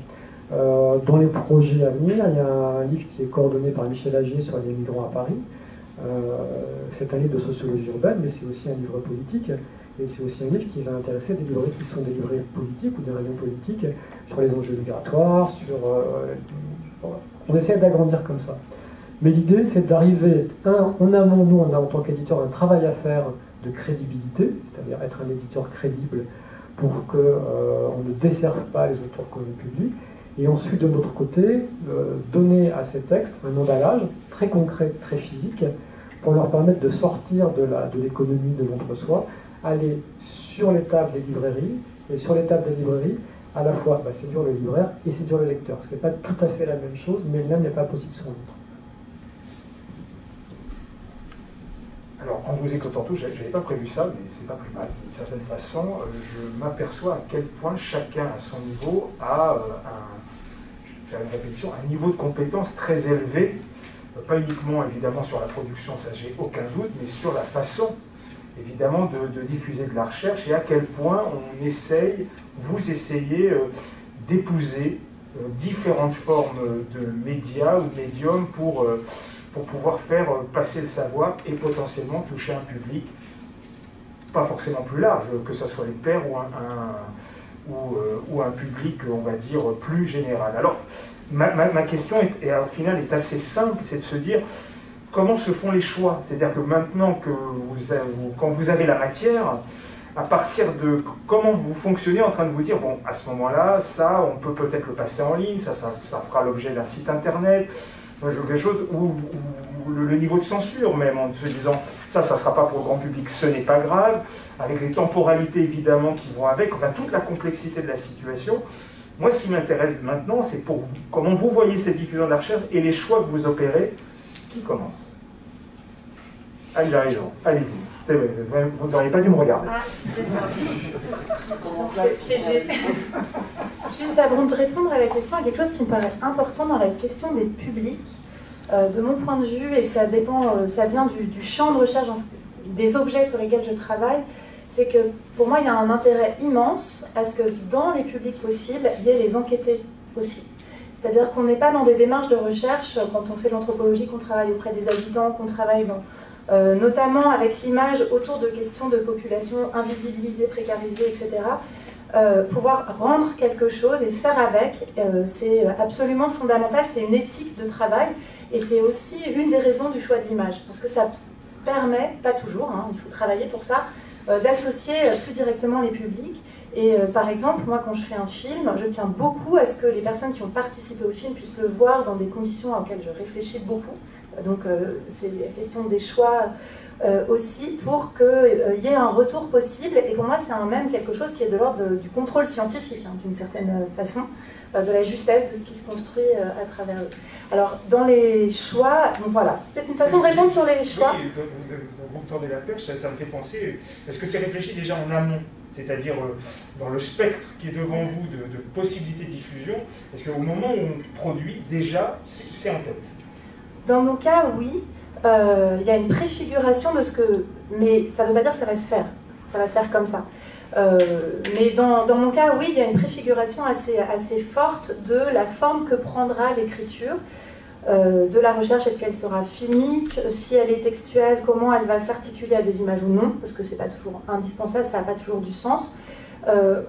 Dans les projets à venir, il y a un livre qui est coordonné par Michel Agier sur les migrants à Paris. C'est un livre de sociologie urbaine, mais c'est aussi un livre politique. Et c'est aussi un livre qui va intéresser des librairies qui sont des librairies politiques ou des rayons politiques sur les enjeux migratoires, on essaie d'agrandir comme ça. Mais l'idée, c'est d'arriver, en amont, nous, on a en tant qu'éditeur un travail à faire de crédibilité, c'est-à-dire être un éditeur crédible pour qu'on ne desserve pas les auteurs qu'on publie, et ensuite, de notre côté, donner à ces textes un emballage très concret, très physique, pour leur permettre de sortir de l'économie de l'entre-soi, aller sur les tables des librairies, et sur les tables des librairies, à la fois séduire le libraire et séduire le lecteur, ce qui n'est pas tout à fait la même chose, mais l'un n'est pas possible sans l'autre. Alors, en vous écoutant tous, je n'avais pas prévu ça, mais c'est pas plus mal. D'une certaine façon, je m'aperçois à quel point chacun, à son niveau, a je vais faire une répétition, un niveau de compétence très élevé, pas uniquement, évidemment, sur la production, ça j'ai aucun doute, mais sur la façon, évidemment, de diffuser de la recherche, et à quel point vous essayez d'épouser différentes formes de médias ou de médiums pour pouvoir faire passer le savoir et potentiellement toucher un public pas forcément plus large, que ce soit les pairs ou un public, on va dire, plus général. Alors, ma question, au final, est assez simple, c'est de se dire comment se font les choix. C'est-à-dire que maintenant que quand vous avez la matière, à partir de comment vous fonctionnez en train de vous dire, bon, à ce moment-là, ça, on peut peut-être le passer en ligne, ça fera l'objet d'un site internet, quelque chose où le niveau de censure même, en se disant ça ne sera pas pour le grand public, ce n'est pas grave, avec les temporalités évidemment qui vont avec, enfin toute la complexité de la situation. Moi, ce qui m'intéresse maintenant, c'est pour vous, comment vous voyez cette diffusion de la recherche et les choix que vous opérez. Qui commence? Allez, j'arrive, allez-y. C'est vrai, vous n'auriez pas dû me regarder. Ah, c'est ça. Juste avant de répondre à la question, il y a quelque chose qui me paraît important dans la question des publics. De mon point de vue, et ça dépend, ça vient du champ de recherche, des objets sur lesquels je travaille, c'est que pour moi, il y a un intérêt immense à ce que dans les publics possibles, il y ait les enquêtés possibles. C'est-à-dire qu'on n'est pas dans des démarches de recherche, quand on fait de l'anthropologie, qu'on travaille auprès des habitants, qu'on travaille notamment avec l'image autour de questions de population invisibilisées, précarisées, etc. Pouvoir rendre quelque chose et faire avec, c'est absolument fondamental, c'est une éthique de travail et c'est aussi une des raisons du choix de l'image, parce que ça permet, pas toujours, il faut travailler pour ça, d'associer plus directement les publics. Et par exemple, moi quand je fais un film, je tiens beaucoup à ce que les personnes qui ont participé au film puissent le voir dans des conditions auxquelles je réfléchis beaucoup, Donc c'est la question des choix aussi pour qu'il y ait un retour possible. Et pour moi, c'est même quelque chose qui est de l'ordre du contrôle scientifique, hein, d'une certaine façon, de la justesse de ce qui se construit à travers eux. Alors, dans les choix, donc voilà, c'est peut-être une façon de répondre sur les choix. Oui, vous me tendez la perche, ça me fait penser, est-ce que c'est réfléchi déjà en amont, c'est-à-dire dans le spectre qui est devant vous de possibilités de diffusion, est-ce qu'au moment où on produit, déjà, c'est en tête? Dans mon cas, oui. Il y a une préfiguration de ce que... Mais ça ne veut pas dire que ça va se faire. Ça va se faire comme ça. Mais dans mon cas, oui, il y a une préfiguration assez forte de la forme que prendra l'écriture, de la recherche. Est-ce qu'elle sera filmique? Si elle est textuelle, comment elle va s'articuler à des images ou non? Parce que ce n'est pas toujours indispensable, ça n'a pas toujours du sens.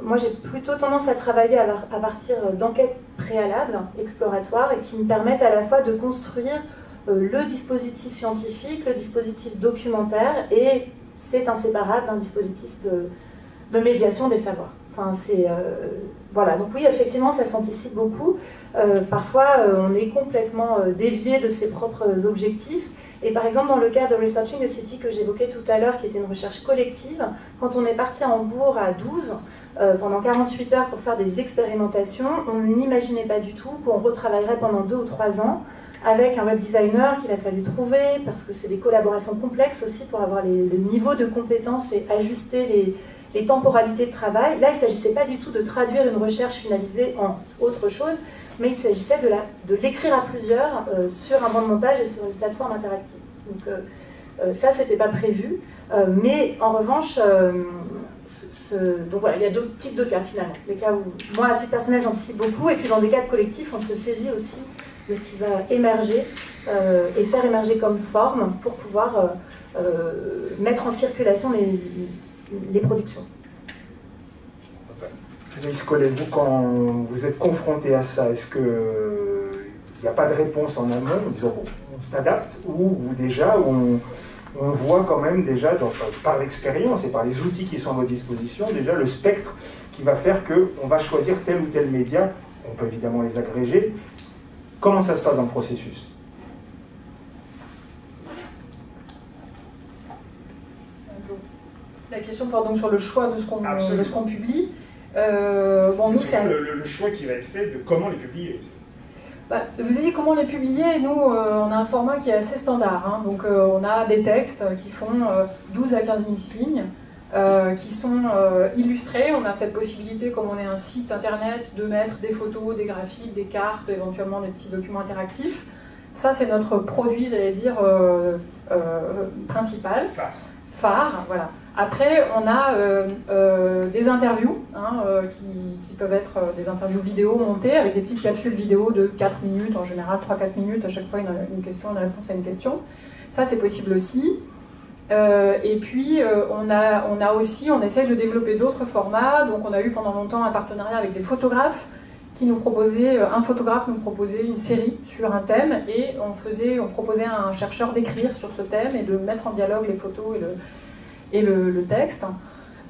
Moi, j'ai plutôt tendance à travailler à partir d'enquêtes préalables, exploratoires, et qui me permettent à la fois de construire le dispositif scientifique, le dispositif documentaire, et c'est inséparable d'un dispositif de médiation des savoirs. Enfin, voilà, donc oui, effectivement, ça s'anticipe beaucoup. Parfois, on est complètement dévié de ses propres objectifs. Et par exemple, dans le cas de Researching the City que j'évoquais tout à l'heure, qui était une recherche collective, quand on est parti en Hambourg à 12, pendant 48 heures pour faire des expérimentations, on n'imaginait pas du tout qu'on retravaillerait pendant 2 ou 3 ans avec un web designer qu'il a fallu trouver, parce que c'est des collaborations complexes aussi pour avoir le niveau de compétences et ajuster les temporalités de travail. Là, il ne s'agissait pas du tout de traduire une recherche finalisée en autre chose, mais il s'agissait de l'écrire à plusieurs sur un banc de montage et sur une plateforme interactive. Donc ça, c'était pas prévu. Mais en revanche, donc voilà, il y a 2 types de cas finalement. Les cas où, moi, à titre personnel, j'anticipe beaucoup, et puis dans des cas de collectif, on se saisit aussi de ce qui va émerger et faire émerger comme forme pour pouvoir mettre en circulation les productions. Anaïs Collet, vous, quand vous êtes confronté à ça, est-ce qu'il n'y a pas de réponse en amont, en disant bon, on s'adapte, ou déjà on voit quand même déjà, par l'expérience et par les outils qui sont à votre disposition, déjà le spectre qui va faire qu'on va choisir tel ou tel média, on peut évidemment les agréger. Comment ça se passe dans le processus? La question porte donc sur le choix de ce qu'on publie. Nous, c'est le choix qui va être fait de comment les publier. Je vous ai dit comment les publier. Nous, on a un format qui est assez standard. Hein. Donc, on a des textes qui font 12 à 15 000 signes, qui sont illustrés. On a cette possibilité, comme on est un site internet, de mettre des photos, des graphiques, des cartes, éventuellement des petits documents interactifs. Ça, c'est notre produit, j'allais dire, principal. Phare, voilà. Après, on a des interviews qui peuvent être des interviews vidéo montées avec des petites capsules vidéo de 4 minutes, en général 3-4 minutes, à chaque fois une question, une réponse à une question. Ça, c'est possible aussi. Et puis, on essaye de développer d'autres formats. Donc, on a eu pendant longtemps un partenariat avec des photographes qui nous proposaient, un photographe nous proposait une série sur un thème, et on proposait à un chercheur d'écrire sur ce thème et de mettre en dialogue les photos et le texte.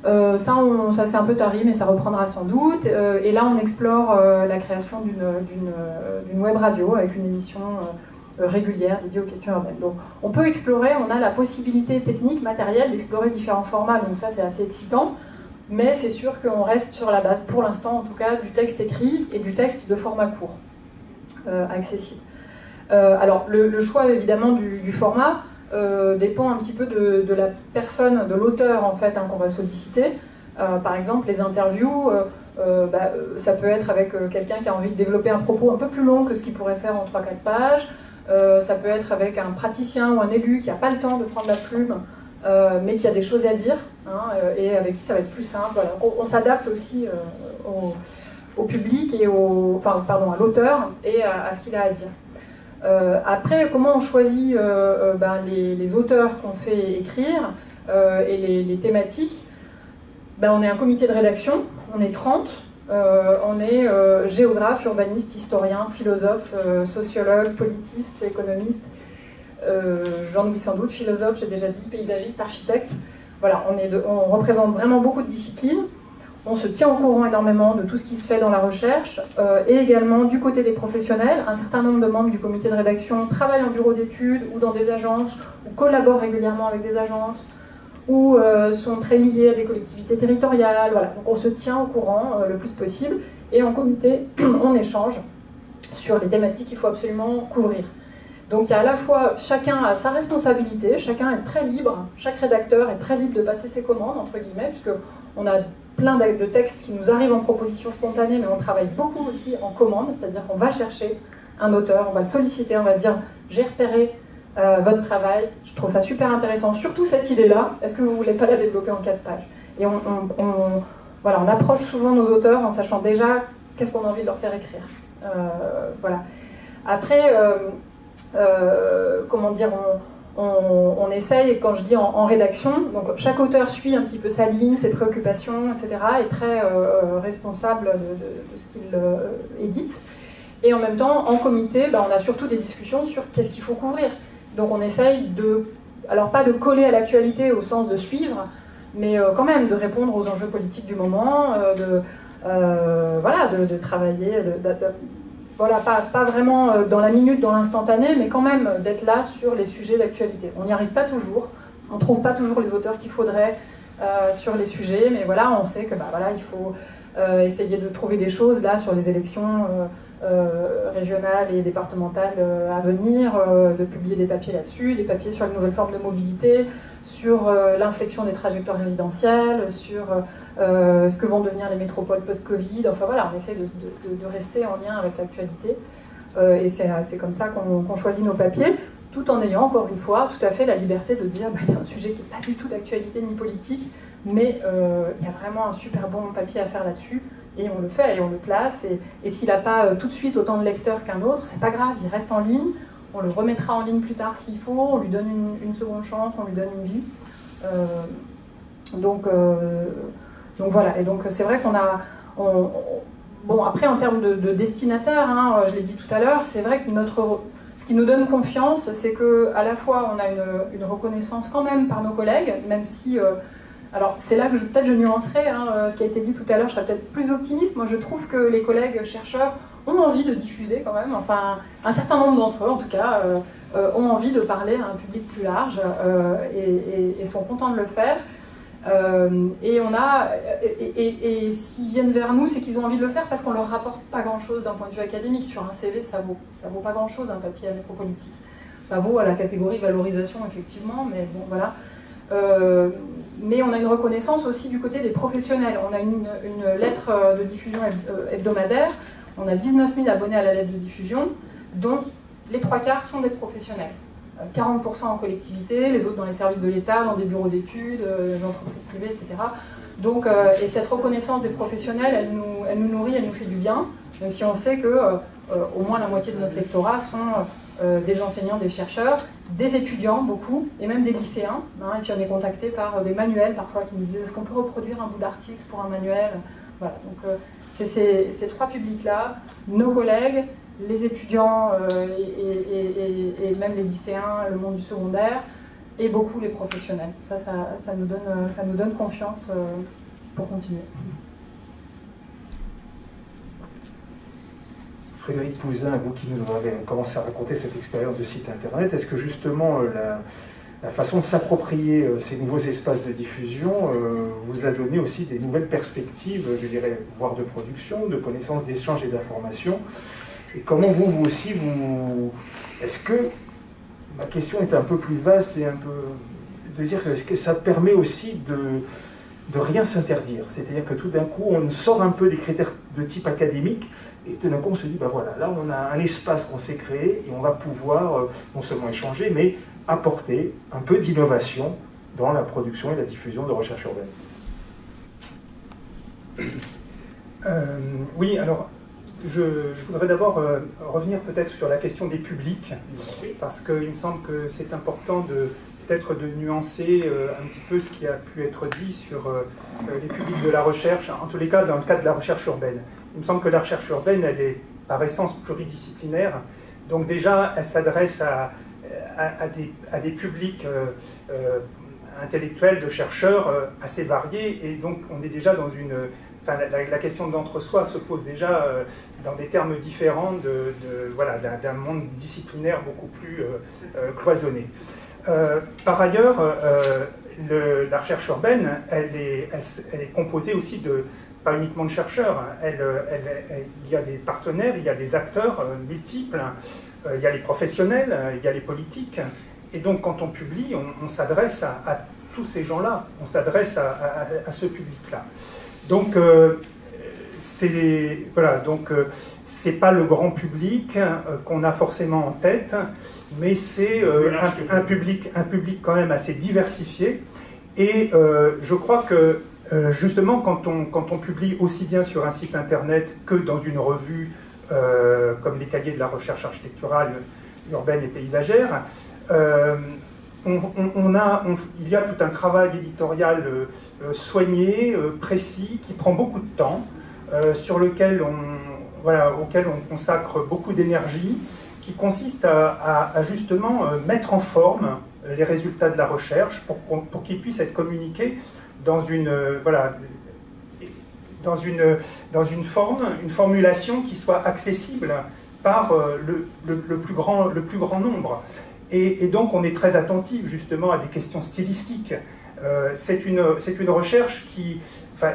Ça c'est un peu tari, mais ça reprendra sans doute. Et là, on explore la création d'une web radio avec une émission régulière dédiée aux questions urbaines. Donc, on peut explorer, on a la possibilité technique, matérielle, d'explorer différents formats. Donc ça, c'est assez excitant. Mais c'est sûr qu'on reste sur la base, pour l'instant en tout cas, du texte écrit et du texte de format court, accessible. Alors, le choix évidemment du format dépend un petit peu de la personne, de l'auteur en fait, qu'on va solliciter. Par exemple, les interviews, ça peut être avec quelqu'un qui a envie de développer un propos un peu plus long que ce qu'il pourrait faire en 3-4 pages. Ça peut être avec un praticien ou un élu qui n'a pas le temps de prendre la plume, mais qui a des choses à dire, et avec qui ça va être plus simple. Voilà. On s'adapte aussi au public et à l'auteur et à ce qu'il a à dire. Après, comment on choisit les auteurs qu'on fait écrire et les thématiques? On est un comité de rédaction, on est 30, on est géographe, urbaniste, historien, philosophe, sociologue, politiste, économiste. J'en oublie sans doute, philosophe, j'ai déjà dit, paysagiste, architecte. Voilà, on représente vraiment beaucoup de disciplines. On se tient au courant énormément de tout ce qui se fait dans la recherche et également du côté des professionnels. Un certain nombre de membres du comité de rédaction travaillent en bureau d'études ou dans des agences ou collaborent régulièrement avec des agences ou sont très liés à des collectivités territoriales. Voilà. Donc on se tient au courant le plus possible et en comité, on échange sur les thématiques qu'il faut absolument couvrir. Donc il y a à la fois, chacun a sa responsabilité, chacun est très libre, chaque rédacteur est très libre de passer ses commandes, entre guillemets, puisqu'on a plein de textes qui nous arrivent en proposition spontanée, mais on travaille beaucoup aussi en commande, c'est-à-dire qu'on va chercher un auteur, on va le solliciter, on va dire « j'ai repéré votre travail, je trouve ça super intéressant, surtout cette idée-là, est-ce que vous ne voulez pas la développer en 4 pages ?» Et voilà, on approche souvent nos auteurs en sachant déjà qu'est-ce qu'on a envie de leur faire écrire. Voilà. Après, comment dire, on essaye, quand je dis en rédaction, donc chaque auteur suit un petit peu sa ligne, ses préoccupations, etc., est très responsable de ce qu'il édite. Et en même temps, en comité, on a surtout des discussions sur qu'est-ce qu'il faut couvrir. Donc on essaye alors pas de coller à l'actualité au sens de suivre, mais quand même de répondre aux enjeux politiques du moment, de travailler, voilà, pas vraiment dans la minute, dans l'instantané, mais quand même d'être là sur les sujets d'actualité. On n'y arrive pas toujours, on ne trouve pas toujours les auteurs qu'il faudrait sur les sujets, mais voilà, on sait que il faut essayer de trouver des choses là sur les élections régionales et départementales à venir, de publier des papiers là-dessus, des papiers sur les nouvelles formes de mobilité, sur l'inflexion des trajectoires résidentielles, sur ce que vont devenir les métropoles post-Covid. Enfin voilà, on essaie de rester en lien avec l'actualité. Et c'est comme ça qu'on choisit nos papiers, tout en ayant, encore une fois, tout à fait la liberté de dire il y a un sujet qui n'est pas du tout d'actualité ni politique, mais il y a vraiment un super bon papier à faire là-dessus, et on le fait, et on le place, et s'il n'a pas tout de suite autant de lecteurs qu'un autre, c'est pas grave, il reste en ligne, on le remettra en ligne plus tard s'il faut, on lui donne une seconde chance, on lui donne une vie. Donc voilà, et donc c'est vrai qu'on a... bon, après, en termes de destinataires, je l'ai dit tout à l'heure, c'est vrai que ce qui nous donne confiance, c'est qu'à la fois, on a une reconnaissance quand même par nos collègues, même si... alors, c'est là que peut-être je nuancerai ce qui a été dit tout à l'heure, je serais peut-être plus optimiste. Moi, je trouve que les collègues chercheurs ont envie de diffuser quand même, enfin, un certain nombre d'entre eux, en tout cas, ont envie de parler à un public plus large et sont contents de le faire. Et s'ils viennent vers nous, c'est qu'ils ont envie de le faire parce qu'on leur rapporte pas grand-chose d'un point de vue académique. Sur un CV, ça vaut pas grand-chose un papier à métropolitique. Ça vaut à la catégorie valorisation, effectivement, mais bon, voilà. Mais on a une reconnaissance aussi du côté des professionnels. On a une lettre de diffusion hebdomadaire. On a 19 000 abonnés à la lettre de diffusion, dont les 3/4 sont des professionnels. 40% en collectivité, les autres dans les services de l'État, dans des bureaux d'études, des entreprises privées, etc. Donc, et cette reconnaissance des professionnels, elle nous nourrit, elle nous fait du bien, même si on sait que au moins la moitié de notre lectorat sont des enseignants, des chercheurs, des étudiants, beaucoup, et même des lycéens. Et puis on est contacté par des manuels parfois qui nous disent est-ce qu'on peut reproduire un bout d'article pour un manuel. Voilà. Donc c'est ces 3 publics-là, nos collègues, les étudiants et même les lycéens, le monde du secondaire, et beaucoup les professionnels. Ça nous donne confiance pour continuer. Frédéric Pouzin, vous qui nous avez commencé à raconter cette expérience de site internet, est-ce que justement la façon de s'approprier ces nouveaux espaces de diffusion vous a donné aussi des nouvelles perspectives, je dirais, voire de production, de connaissances, d'échanges et d'informations? Et comment vous aussi, est-ce que, ma question est un peu plus vaste et un peu de dire est-ce que ça permet aussi de rien s'interdire, c'est-à-dire que tout d'un coup on sort un peu des critères de type académique et tout d'un coup on se dit voilà, là on a un espace qu'on s'est créé et on va pouvoir non seulement échanger mais apporter un peu d'innovation dans la production et la diffusion de recherche urbaine. Oui, alors je voudrais d'abord revenir peut-être sur la question des publics, parce qu'il me semble que c'est important peut-être de nuancer un petit peu ce qui a pu être dit sur les publics de la recherche, en tous les cas dans le cadre de la recherche urbaine. Il me semble que la recherche urbaine, elle est par essence pluridisciplinaire, donc déjà elle s'adresse à des publics intellectuels, de chercheurs assez variés, et donc on est déjà dans une enfin, la question de l'entre-soi se pose déjà dans des termes différents voilà, d'un monde disciplinaire beaucoup plus cloisonné. Par ailleurs, la recherche urbaine, elle est composée aussi pas uniquement de chercheurs, il y a des partenaires, il y a des acteurs multiples, il y a les professionnels, il y a les politiques, et donc quand on publie, on s'adresse à tous ces gens-là, on s'adresse à ce public-là. Donc, c'est pas le grand public qu'on a forcément en tête, mais c'est un public quand même assez diversifié. Et je crois que justement, quand on publie aussi bien sur un site internet que dans une revue comme les cahiers de la recherche architecturale, urbaine et paysagère, il y a tout un travail éditorial soigné, précis, qui prend beaucoup de temps, auquel on consacre beaucoup d'énergie, qui consiste à justement mettre en forme les résultats de la recherche pour qu'ils puissent être communiqués dans une formulation qui soit accessible par le plus grand nombre. Et donc on est très attentif justement à des questions stylistiques. C'est une recherche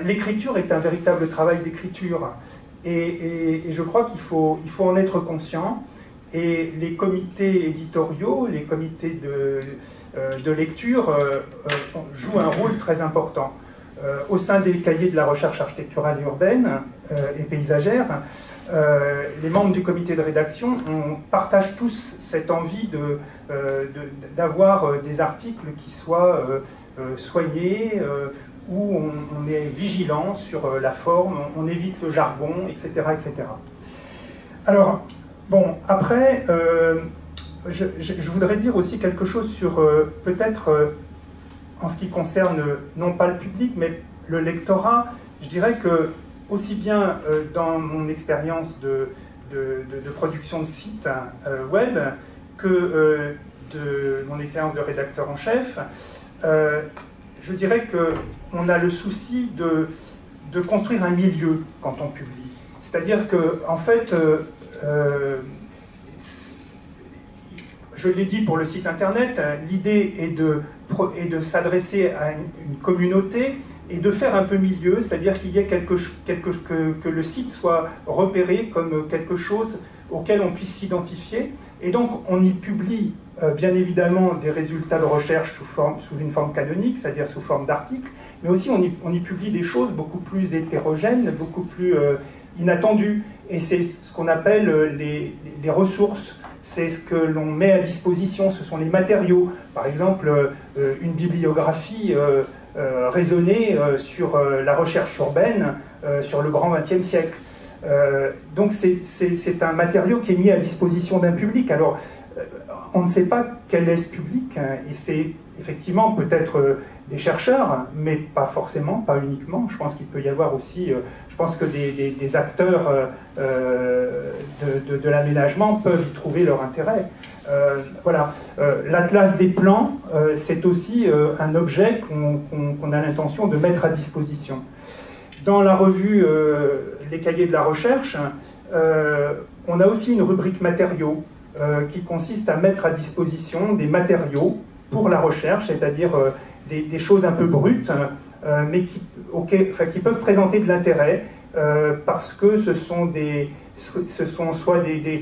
l'écriture est un véritable travail d'écriture. Et je crois qu'il faut en être conscient. Et les comités éditoriaux, les comités de lecture jouent un rôle très important. Au sein des cahiers de la recherche architecturale urbaine et paysagère, les membres du comité de rédaction partagent tous cette envie d'avoir des articles qui soient soignés, où on est vigilant sur la forme, on évite le jargon, etc. etc. Alors, bon, après, je voudrais dire aussi quelque chose sur peut-être en ce qui concerne non pas le public, mais le lectorat. Je dirais que aussi bien dans mon expérience de production de sites web que de mon expérience de rédacteur en chef, je dirais qu'on a le souci de construire un milieu quand on publie. C'est-à-dire que, en fait, je l'ai dit pour le site internet, l'idée est de s'adresser à une communauté et de faire un peu milieu, c'est-à-dire qu'il y ait que le site soit repéré comme quelque chose auquel on puisse s'identifier. Et donc on y publie bien évidemment des résultats de recherche sous une forme canonique, c'est-à-dire sous forme d'articles, mais aussi on y publie des choses beaucoup plus hétérogènes, beaucoup plus inattendues. Et c'est ce qu'on appelle les ressources. C'est ce que l'on met à disposition, ce sont les matériaux. Par exemple, une bibliographie raisonnée sur la recherche urbaine, sur le grand XXe siècle. Donc c'est un matériau qui est mis à disposition d'un public. Alors, on ne sait pas quel est ce public, hein, et c'est effectivement peut-être des chercheurs, mais pas forcément, pas uniquement. Je pense qu'il peut y avoir aussi, je pense que des acteurs de l'aménagement peuvent y trouver leur intérêt. Voilà. L'Atlas des plans, c'est aussi un objet qu'on a l'intention de mettre à disposition. Dans la revue Les Cahiers de la Recherche, on a aussi une rubrique matériaux qui consiste à mettre à disposition des matériaux pour la recherche, c'est-à-dire des choses un peu brutes, mais qui peuvent présenter de l'intérêt parce que ce sont soit des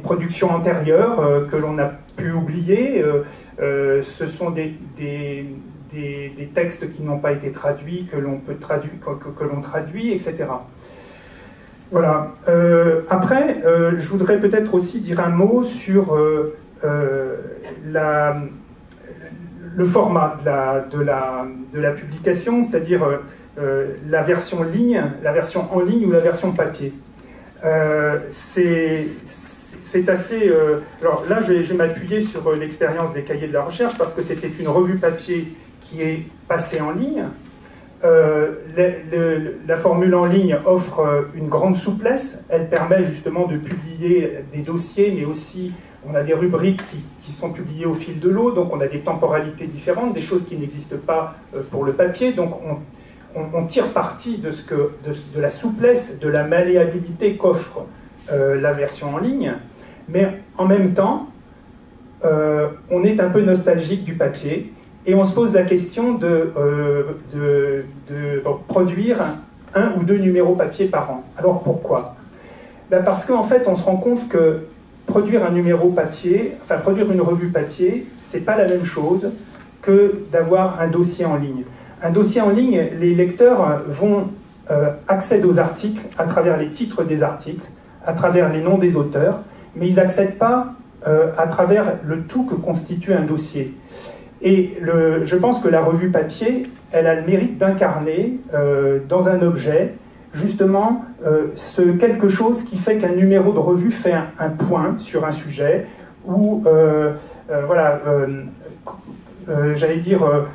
productions antérieures que l'on a pu oublier, ce sont des textes qui n'ont pas été traduits, que l'on traduit, etc. Voilà. Après, je voudrais peut-être aussi dire un mot sur le format de la publication, c'est-à-dire la version en ligne ou la version papier. C'est assez... alors là, je vais m'appuyer sur l'expérience des Cahiers de la Recherche parce que c'était une revue papier qui est passée en ligne. La formule en ligne offre une grande souplesse. Elle permet justement de publier des dossiers, mais aussi on a des rubriques qui sont publiées au fil de l'eau, donc on a des temporalités différentes, des choses qui n'existent pas pour le papier. Donc on tire parti de la souplesse, de la malléabilité qu'offre la version en ligne, mais en même temps, on est un peu nostalgique du papier et on se pose la question de produire un ou 2 numéros papier par an. Alors pourquoi? Parce qu'en fait, on se rend compte que produire un numéro papier, enfin produire une revue papier, c'est pas la même chose que d'avoir un dossier en ligne. Un dossier en ligne, les lecteurs vont accéder aux articles à travers les titres des articles, à travers les noms des auteurs, mais ils n'accèdent pas à travers le tout que constitue un dossier. Et je pense que la revue papier, elle a le mérite d'incarner dans un objet, justement, ce quelque chose qui fait qu'un numéro de revue fait un point sur un sujet, ou, j'allais dire,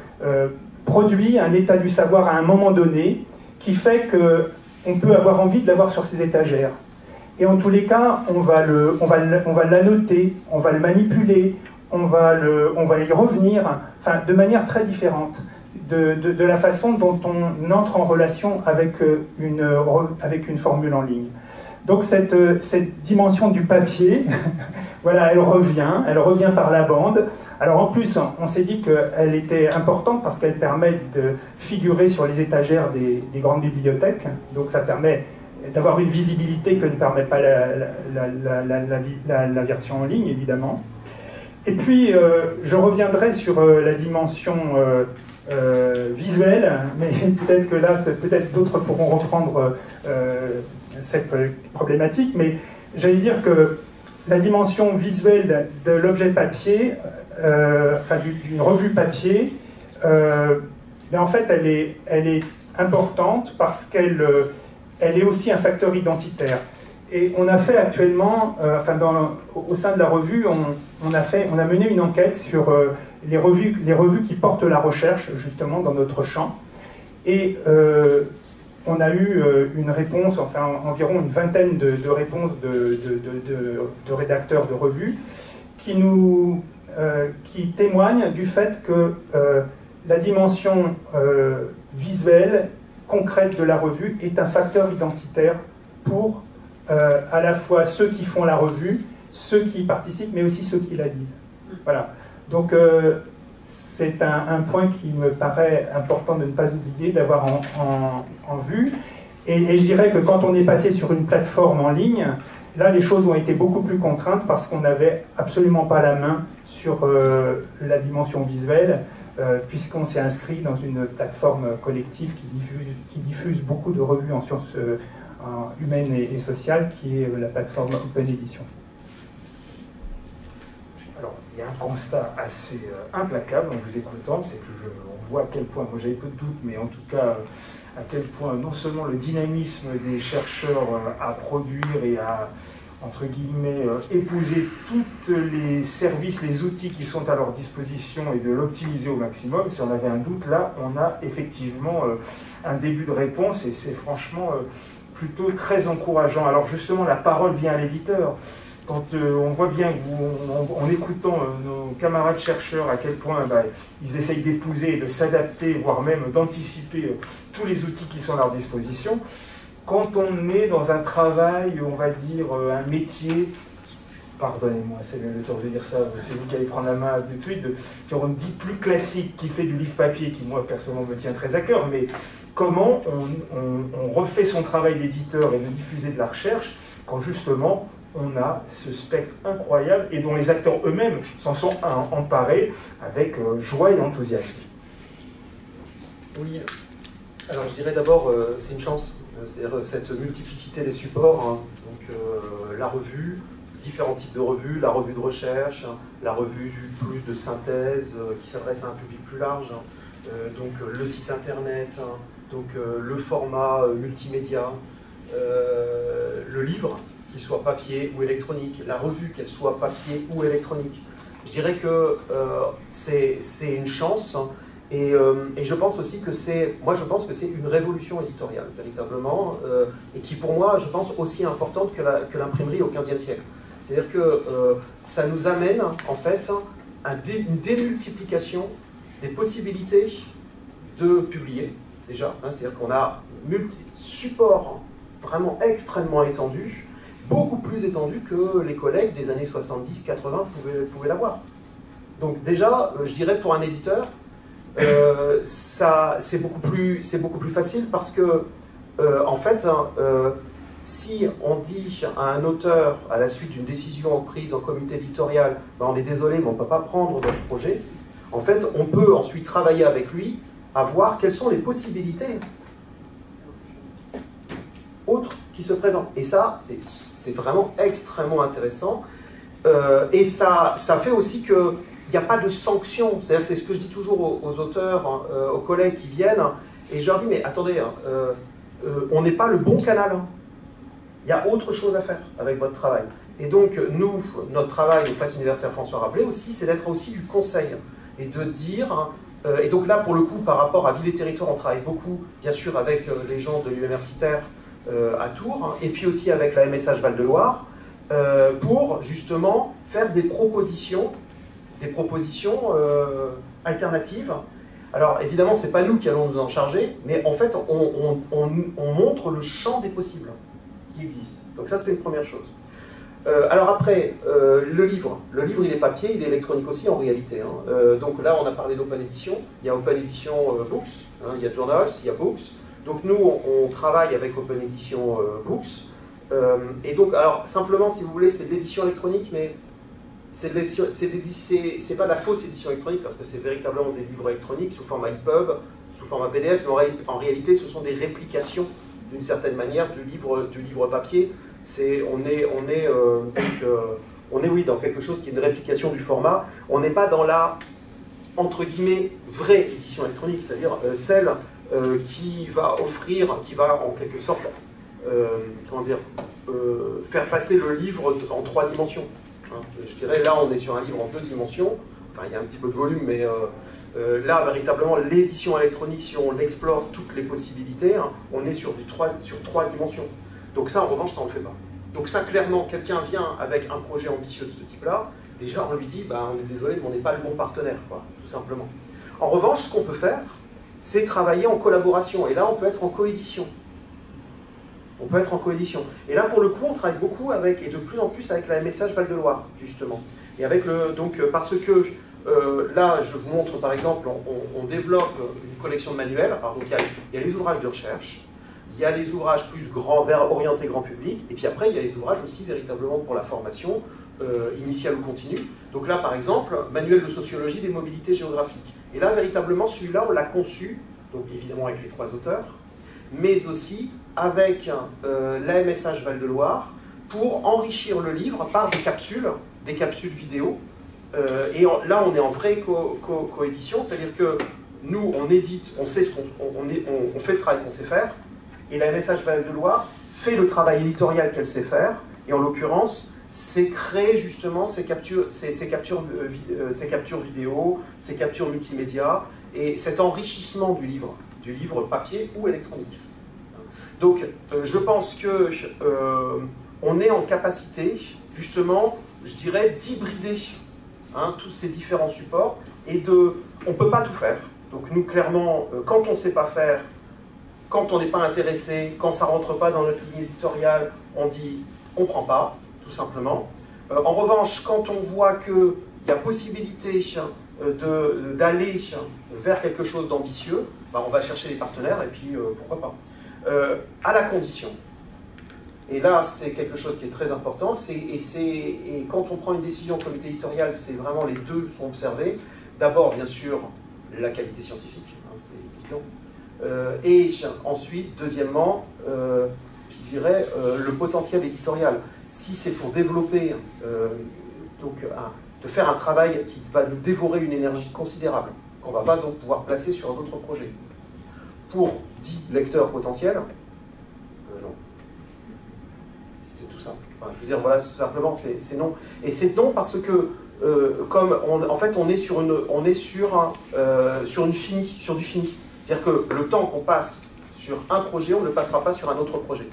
produit un état du savoir à un moment donné, qui fait qu'on peut avoir envie de l'avoir sur ses étagères. Et en tous les cas, on va l'annoter, on va le manipuler, on va y revenir, enfin, de manière très différente de la façon dont on entre en relation avec une formule en ligne. Donc cette dimension du papier, voilà, elle revient par la bande. Alors en plus, on s'est dit qu'elle était importante parce qu'elle permet de figurer sur les étagères des grandes bibliothèques. Donc ça permet d'avoir une visibilité que ne permet pas la version en ligne, évidemment. Et puis, je reviendrai sur la dimension visuelle, mais peut-être que là, peut-être d'autres pourront reprendre cette problématique, mais j'allais dire que la dimension visuelle de l'objet papier, enfin d'une revue papier, mais en fait, elle est importante parce qu'elle est aussi un facteur identitaire. Et on a fait actuellement, au sein de la revue, on a mené une enquête sur les revues qui portent la recherche, justement, dans notre champ. Et on a eu une réponse, enfin environ une vingtaine de réponses de rédacteurs de revues qui témoignent du fait que la dimension visuelle, concrète de la revue est un facteur identitaire pour à la fois ceux qui font la revue, ceux qui y participent, mais aussi ceux qui la lisent. Voilà. Donc c'est un point qui me paraît important de ne pas oublier, d'avoir en vue. Et je dirais que quand on est passé sur une plateforme en ligne, là les choses ont été beaucoup plus contraintes parce qu'on n'avait absolument pas la main sur la dimension visuelle, puisqu'on s'est inscrit dans une plateforme collective qui diffuse beaucoup de revues en sciences humaines et sociales, qui est la plateforme Open Edition. Alors, il y a un constat assez implacable en vous écoutant, c'est que on voit à quel point, moi j'avais peu de doutes, mais en tout cas à quel point non seulement le dynamisme des chercheurs à produire et à, entre guillemets, épouser tous les services, les outils qui sont à leur disposition et de l'optimiser au maximum. Si on avait un doute là, on a effectivement un début de réponse et c'est franchement plutôt très encourageant. Alors justement, la parole vient à l'éditeur. Quand on voit bien en écoutant nos camarades chercheurs à quel point ils essayent d'épouser, de s'adapter, voire même d'anticiper tous les outils qui sont à leur disposition, quand on est dans un travail, on va dire un métier, pardonnez-moi, c'est le temps de dire ça, c'est vous qui allez prendre la main tout de suite, on dit plus classique, qui fait du livre papier, qui moi personnellement me tient très à cœur, mais comment on refait son travail d'éditeur et de diffuser de la recherche quand justement on a ce spectre incroyable et dont les acteurs eux-mêmes s'en sont emparés avec joie et enthousiasme. Oui, alors je dirais d'abord, c'est une chance, c'est-à-dire cette multiplicité des supports, hein. Donc la revue, différents types de revues, la revue de recherche, la revue plus de synthèse qui s'adresse à un public plus large, donc le site internet, donc le format multimédia, le livre, qu'il soit papier ou électronique, la revue, qu'elle soit papier ou électronique. Je dirais que c'est une chance, et je pense aussi que c'est une révolution éditoriale, véritablement, et qui pour moi, je pense, aussi importante que l'imprimerie au XVe siècle. C'est-à-dire que ça nous amène, en fait, à une démultiplication des possibilités de publier, déjà, hein, c'est-à-dire qu'on a support vraiment extrêmement étendu, beaucoup plus étendu que les collègues des années 70-80 pouvaient l'avoir. Donc déjà, je dirais pour un éditeur, c'est beaucoup plus facile parce que, en fait, si on dit à un auteur, à la suite d'une décision prise en comité éditorial, ben on est désolé, mais on ne peut pas prendre votre projet, en fait, on peut ensuite travailler avec lui à voir quelles sont les possibilités autres qui se présentent. Et ça, c'est vraiment extrêmement intéressant. Et ça fait aussi qu'il n'y a pas de sanction. C'est-à-dire que c'est ce que je dis toujours aux auteurs, aux collègues qui viennent, et je leur dis, mais attendez, on n'est pas le bon canal. Il y a autre chose à faire avec votre travail. Et donc, nous, notre travail au Presses universitaires François Rabelais aussi, c'est d'être aussi du conseil. Et de dire, et donc là, pour le coup, par rapport à Ville et Territoire, on travaille beaucoup, bien sûr, avec les gens de l'universitaire à Tours, et puis aussi avec la MSH Val-de-Loire, pour justement faire des propositions alternatives. Alors, évidemment, ce n'est pas nous qui allons nous en charger, mais en fait, on montre le champ des possibles qui existent. Donc ça, c'est une première chose. Alors après, le livre, il est papier, il est électronique aussi en réalité. Hein. Donc là, on a parlé d'Open Edition. Il y a Open Edition Books, hein, il y a Journals, il y a Books. Donc nous, on travaille avec Open Edition Books. Et donc, alors simplement, si vous voulez, c'est de l'édition électronique, mais c'est pas de la fausse édition électronique parce que c'est véritablement des livres électroniques sous format EPUB, sous format PDF. Mais en réalité, ce sont des réplications d'une certaine manière du livre papier. On est dans quelque chose qui est une réplication du format. On n'est pas dans la, entre guillemets, vraie édition électronique, c'est-à-dire celle qui va en quelque sorte, faire passer le livre en 3 dimensions. Hein. Je dirais, là, on est sur un livre en 2 dimensions. Enfin, il y a un petit peu de volume, mais là, véritablement, l'édition électronique, si on explore toutes les possibilités, hein, on est sur 3 dimensions. Donc ça, en revanche, ça on ne le fait pas. Donc ça, clairement, quelqu'un vient avec un projet ambitieux de ce type-là, déjà, on lui dit, bah, on est désolé, mais on n'est pas le bon partenaire, quoi, tout simplement. En revanche, ce qu'on peut faire, c'est travailler en collaboration. Et là, on peut être en coédition. On peut être en coédition. Et là, pour le coup, on travaille beaucoup avec, et de plus en plus avec la MSH Val-de-Loire, justement. Et avec donc, parce que là, je vous montre, par exemple, on développe une collection de manuels. Alors, donc, il y a les ouvrages de recherche, il y a les ouvrages plus orientés grand public, et puis après, il y a les ouvrages aussi véritablement pour la formation, initiale ou continue. Donc là, par exemple, manuel de sociologie des mobilités géographiques. Et là, véritablement, celui-là, on l'a conçu, donc évidemment avec les 3 auteurs, mais aussi avec la MSH Val-de-Loire, pour enrichir le livre par des capsules vidéo. Et là, on est en vraie coédition, c'est-à-dire que nous, on édite, on sait on fait le travail qu'on sait faire, et la MSH Val-de-Loire fait le travail éditorial qu'elle sait faire, et en l'occurrence, c'est créer justement ces captures vidéo, ces captures multimédia, et cet enrichissement du livre papier ou électronique. Donc, je pense que on est en capacité, justement, je dirais, d'hybrider tous ces différents supports, et on ne peut pas tout faire. Donc nous, clairement, quand on ne sait pas faire, quand on n'est pas intéressé, quand ça ne rentre pas dans notre ligne éditoriale, on dit on ne prend pas, tout simplement. En revanche, quand on voit qu'il y a possibilité d'aller vers quelque chose d'ambitieux, on va chercher des partenaires, et puis pourquoi pas. À la condition, et là c'est quelque chose qui est très important, et quand on prend une décision au comité éditorial, c'est vraiment les deux sont observés. D'abord, bien sûr, la qualité scientifique, c'est évident. Et ensuite, deuxièmement, je dirais le potentiel éditorial. Si c'est pour développer, de faire un travail qui va nous dévorer une énergie considérable, qu'on ne va pas donc pouvoir placer sur d'autres projets, pour 10 lecteurs potentiels, non. C'est tout simple. Enfin, je veux dire, voilà, tout simplement, c'est non. Et c'est non parce que, comme en fait, on est sur du fini. C'est-à-dire que le temps qu'on passe sur un projet, on ne le passera pas sur un autre projet.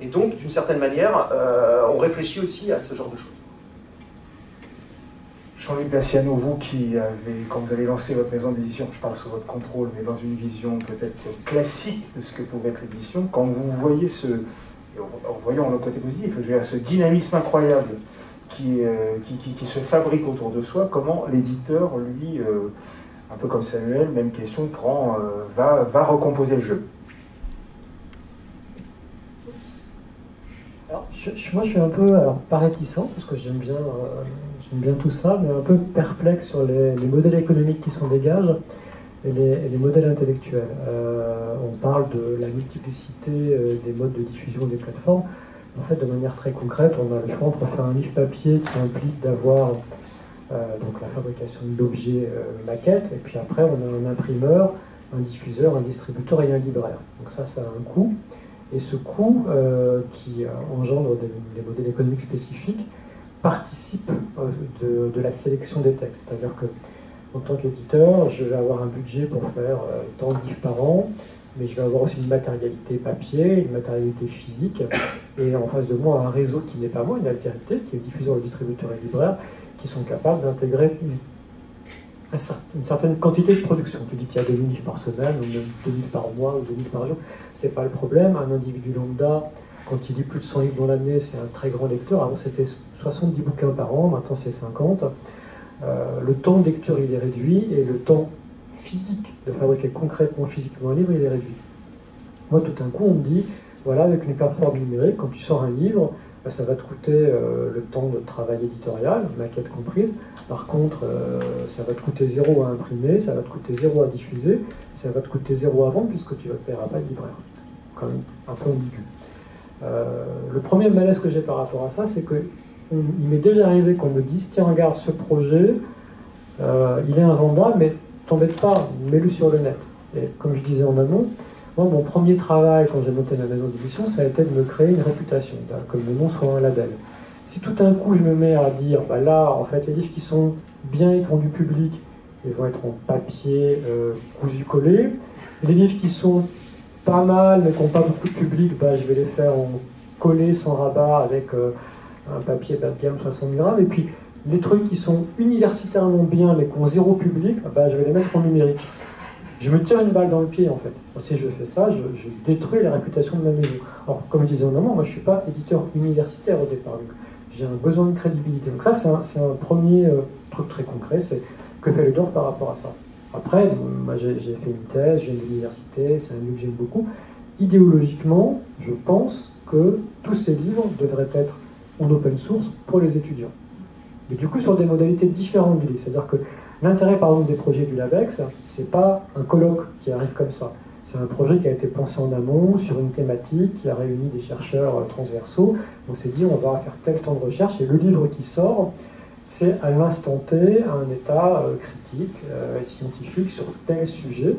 Et donc, d'une certaine manière, on réfléchit aussi à ce genre de choses. Jean-Luc Daciano, vous qui avez, quand vous avez lancé votre maison d'édition, je parle sous votre contrôle, mais dans une vision peut-être classique de ce que pouvait être l'édition, quand vous voyez en voyant le côté positif, ce dynamisme incroyable qui se fabrique autour de soi, comment l'éditeur, lui, un peu comme Samuel, même question, va recomposer le jeu? Alors, moi, je suis un peu, pas réticent, parce que j'aime bien tout ça, mais un peu perplexe sur les modèles économiques qui s'en dégagent et les modèles intellectuels. On parle de la multiplicité des modes de diffusion des plateformes. En fait, de manière très concrète, on a le choix entre faire un livre papier qui implique d'avoir donc la fabrication d'objets maquettes, et puis après, on a un imprimeur, un diffuseur, un distributeur et un libraire. Donc ça a un coût. Et ce coût, qui engendre des modèles économiques spécifiques, participe de la sélection des textes. C'est-à-dire que, en tant qu'éditeur, je vais avoir un budget pour faire tant de livres par an, mais je vais avoir aussi une matérialité papier, une matérialité physique, et en face de moi, un réseau qui n'est pas moi, une altérité, qui est le diffuseur, le distributeur et le libraire, qui sont capables d'intégrer une certaine quantité de production. Tu dis qu'il y a 2000 livres par semaine, ou même 2000 par mois, ou 2000 par jour. C'est pas le problème. Un individu lambda, quand il lit plus de 100 livres dans l'année, c'est un très grand lecteur. Avant, c'était 70 bouquins par an, maintenant c'est 50. Le temps de lecture, il est réduit, et le temps physique de fabriquer concrètement, physiquement un livre, il est réduit. Moi, tout d'un coup, on me dit, voilà, avec une plateforme numérique, quand tu sors un livre, ça va te coûter le temps de travail éditorial, maquette comprise. Par contre, ça va te coûter 0 à imprimer, ça va te coûter 0 à diffuser, ça va te coûter 0 à vendre puisque tu ne paieras pas le libraire. C'est quand même un peu ambigu. Le premier malaise que j'ai par rapport à ça, c'est qu'il m'est déjà arrivé qu'on me dise, tiens, regarde ce projet, il est invendable, mais t'embête pas, mets-le sur le net. Et comme je disais en amont, moi, mon premier travail, quand j'ai monté ma maison d'édition, ça a été de me créer une réputation, que mon nom soit un label. Si tout d'un coup, je me mets à dire, bah là, en fait, les livres qui sont bien et qui ont du public, ils vont être en papier cousu-collé. Les livres qui sont pas mal, mais qui n'ont pas beaucoup de public, bah, je vais les faire en collé, sans rabat, avec un papier bas de gamme 60 grammes. Et puis, les trucs qui sont universitairement bien, mais qui ont 0 public, bah, je vais les mettre en numérique. Je me tire une balle dans le pied, en fait. Si je fais ça, je détruis la réputation de ma maison. Alors, comme je disais en amont, moi, je ne suis pas éditeur universitaire au départ. Donc, j'ai un besoin de crédibilité. Donc ça, c'est un premier truc très concret, c'est que fait le DOR par rapport à ça. Après, moi, j'ai fait une thèse, j'ai une université, c'est un livre que j'aime beaucoup. Idéologiquement, je pense que tous ces livres devraient être en open source pour les étudiants. Mais du coup, sur des modalités différentes du livre. C'est-à-dire que l'intérêt, par exemple, des projets du LABEX, c'est pas un colloque qui arrive comme ça. C'est un projet qui a été pensé en amont sur une thématique, qui a réuni des chercheurs transversaux. On s'est dit, on va faire tel temps de recherche, et le livre qui sort, c'est à l'instant T un état critique et scientifique sur tel sujet,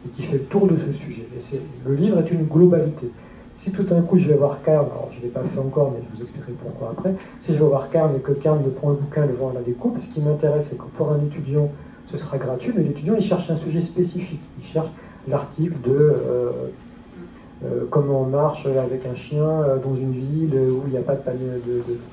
et qui fait le tour de ce sujet. Et le livre est une globalité. Si tout d'un coup je vais voir Carne, alors je ne l'ai pas fait encore, mais je vous expliquerai pourquoi après, si je vais voir Carne et que Carne me prend le bouquin et le vend à la découpe, ce qui m'intéresse, c'est que pour un étudiant, ce sera gratuit, mais l'étudiant, il cherche un sujet spécifique. Il cherche l'article de comment on marche avec un chien dans une ville où il n'y a pas de panier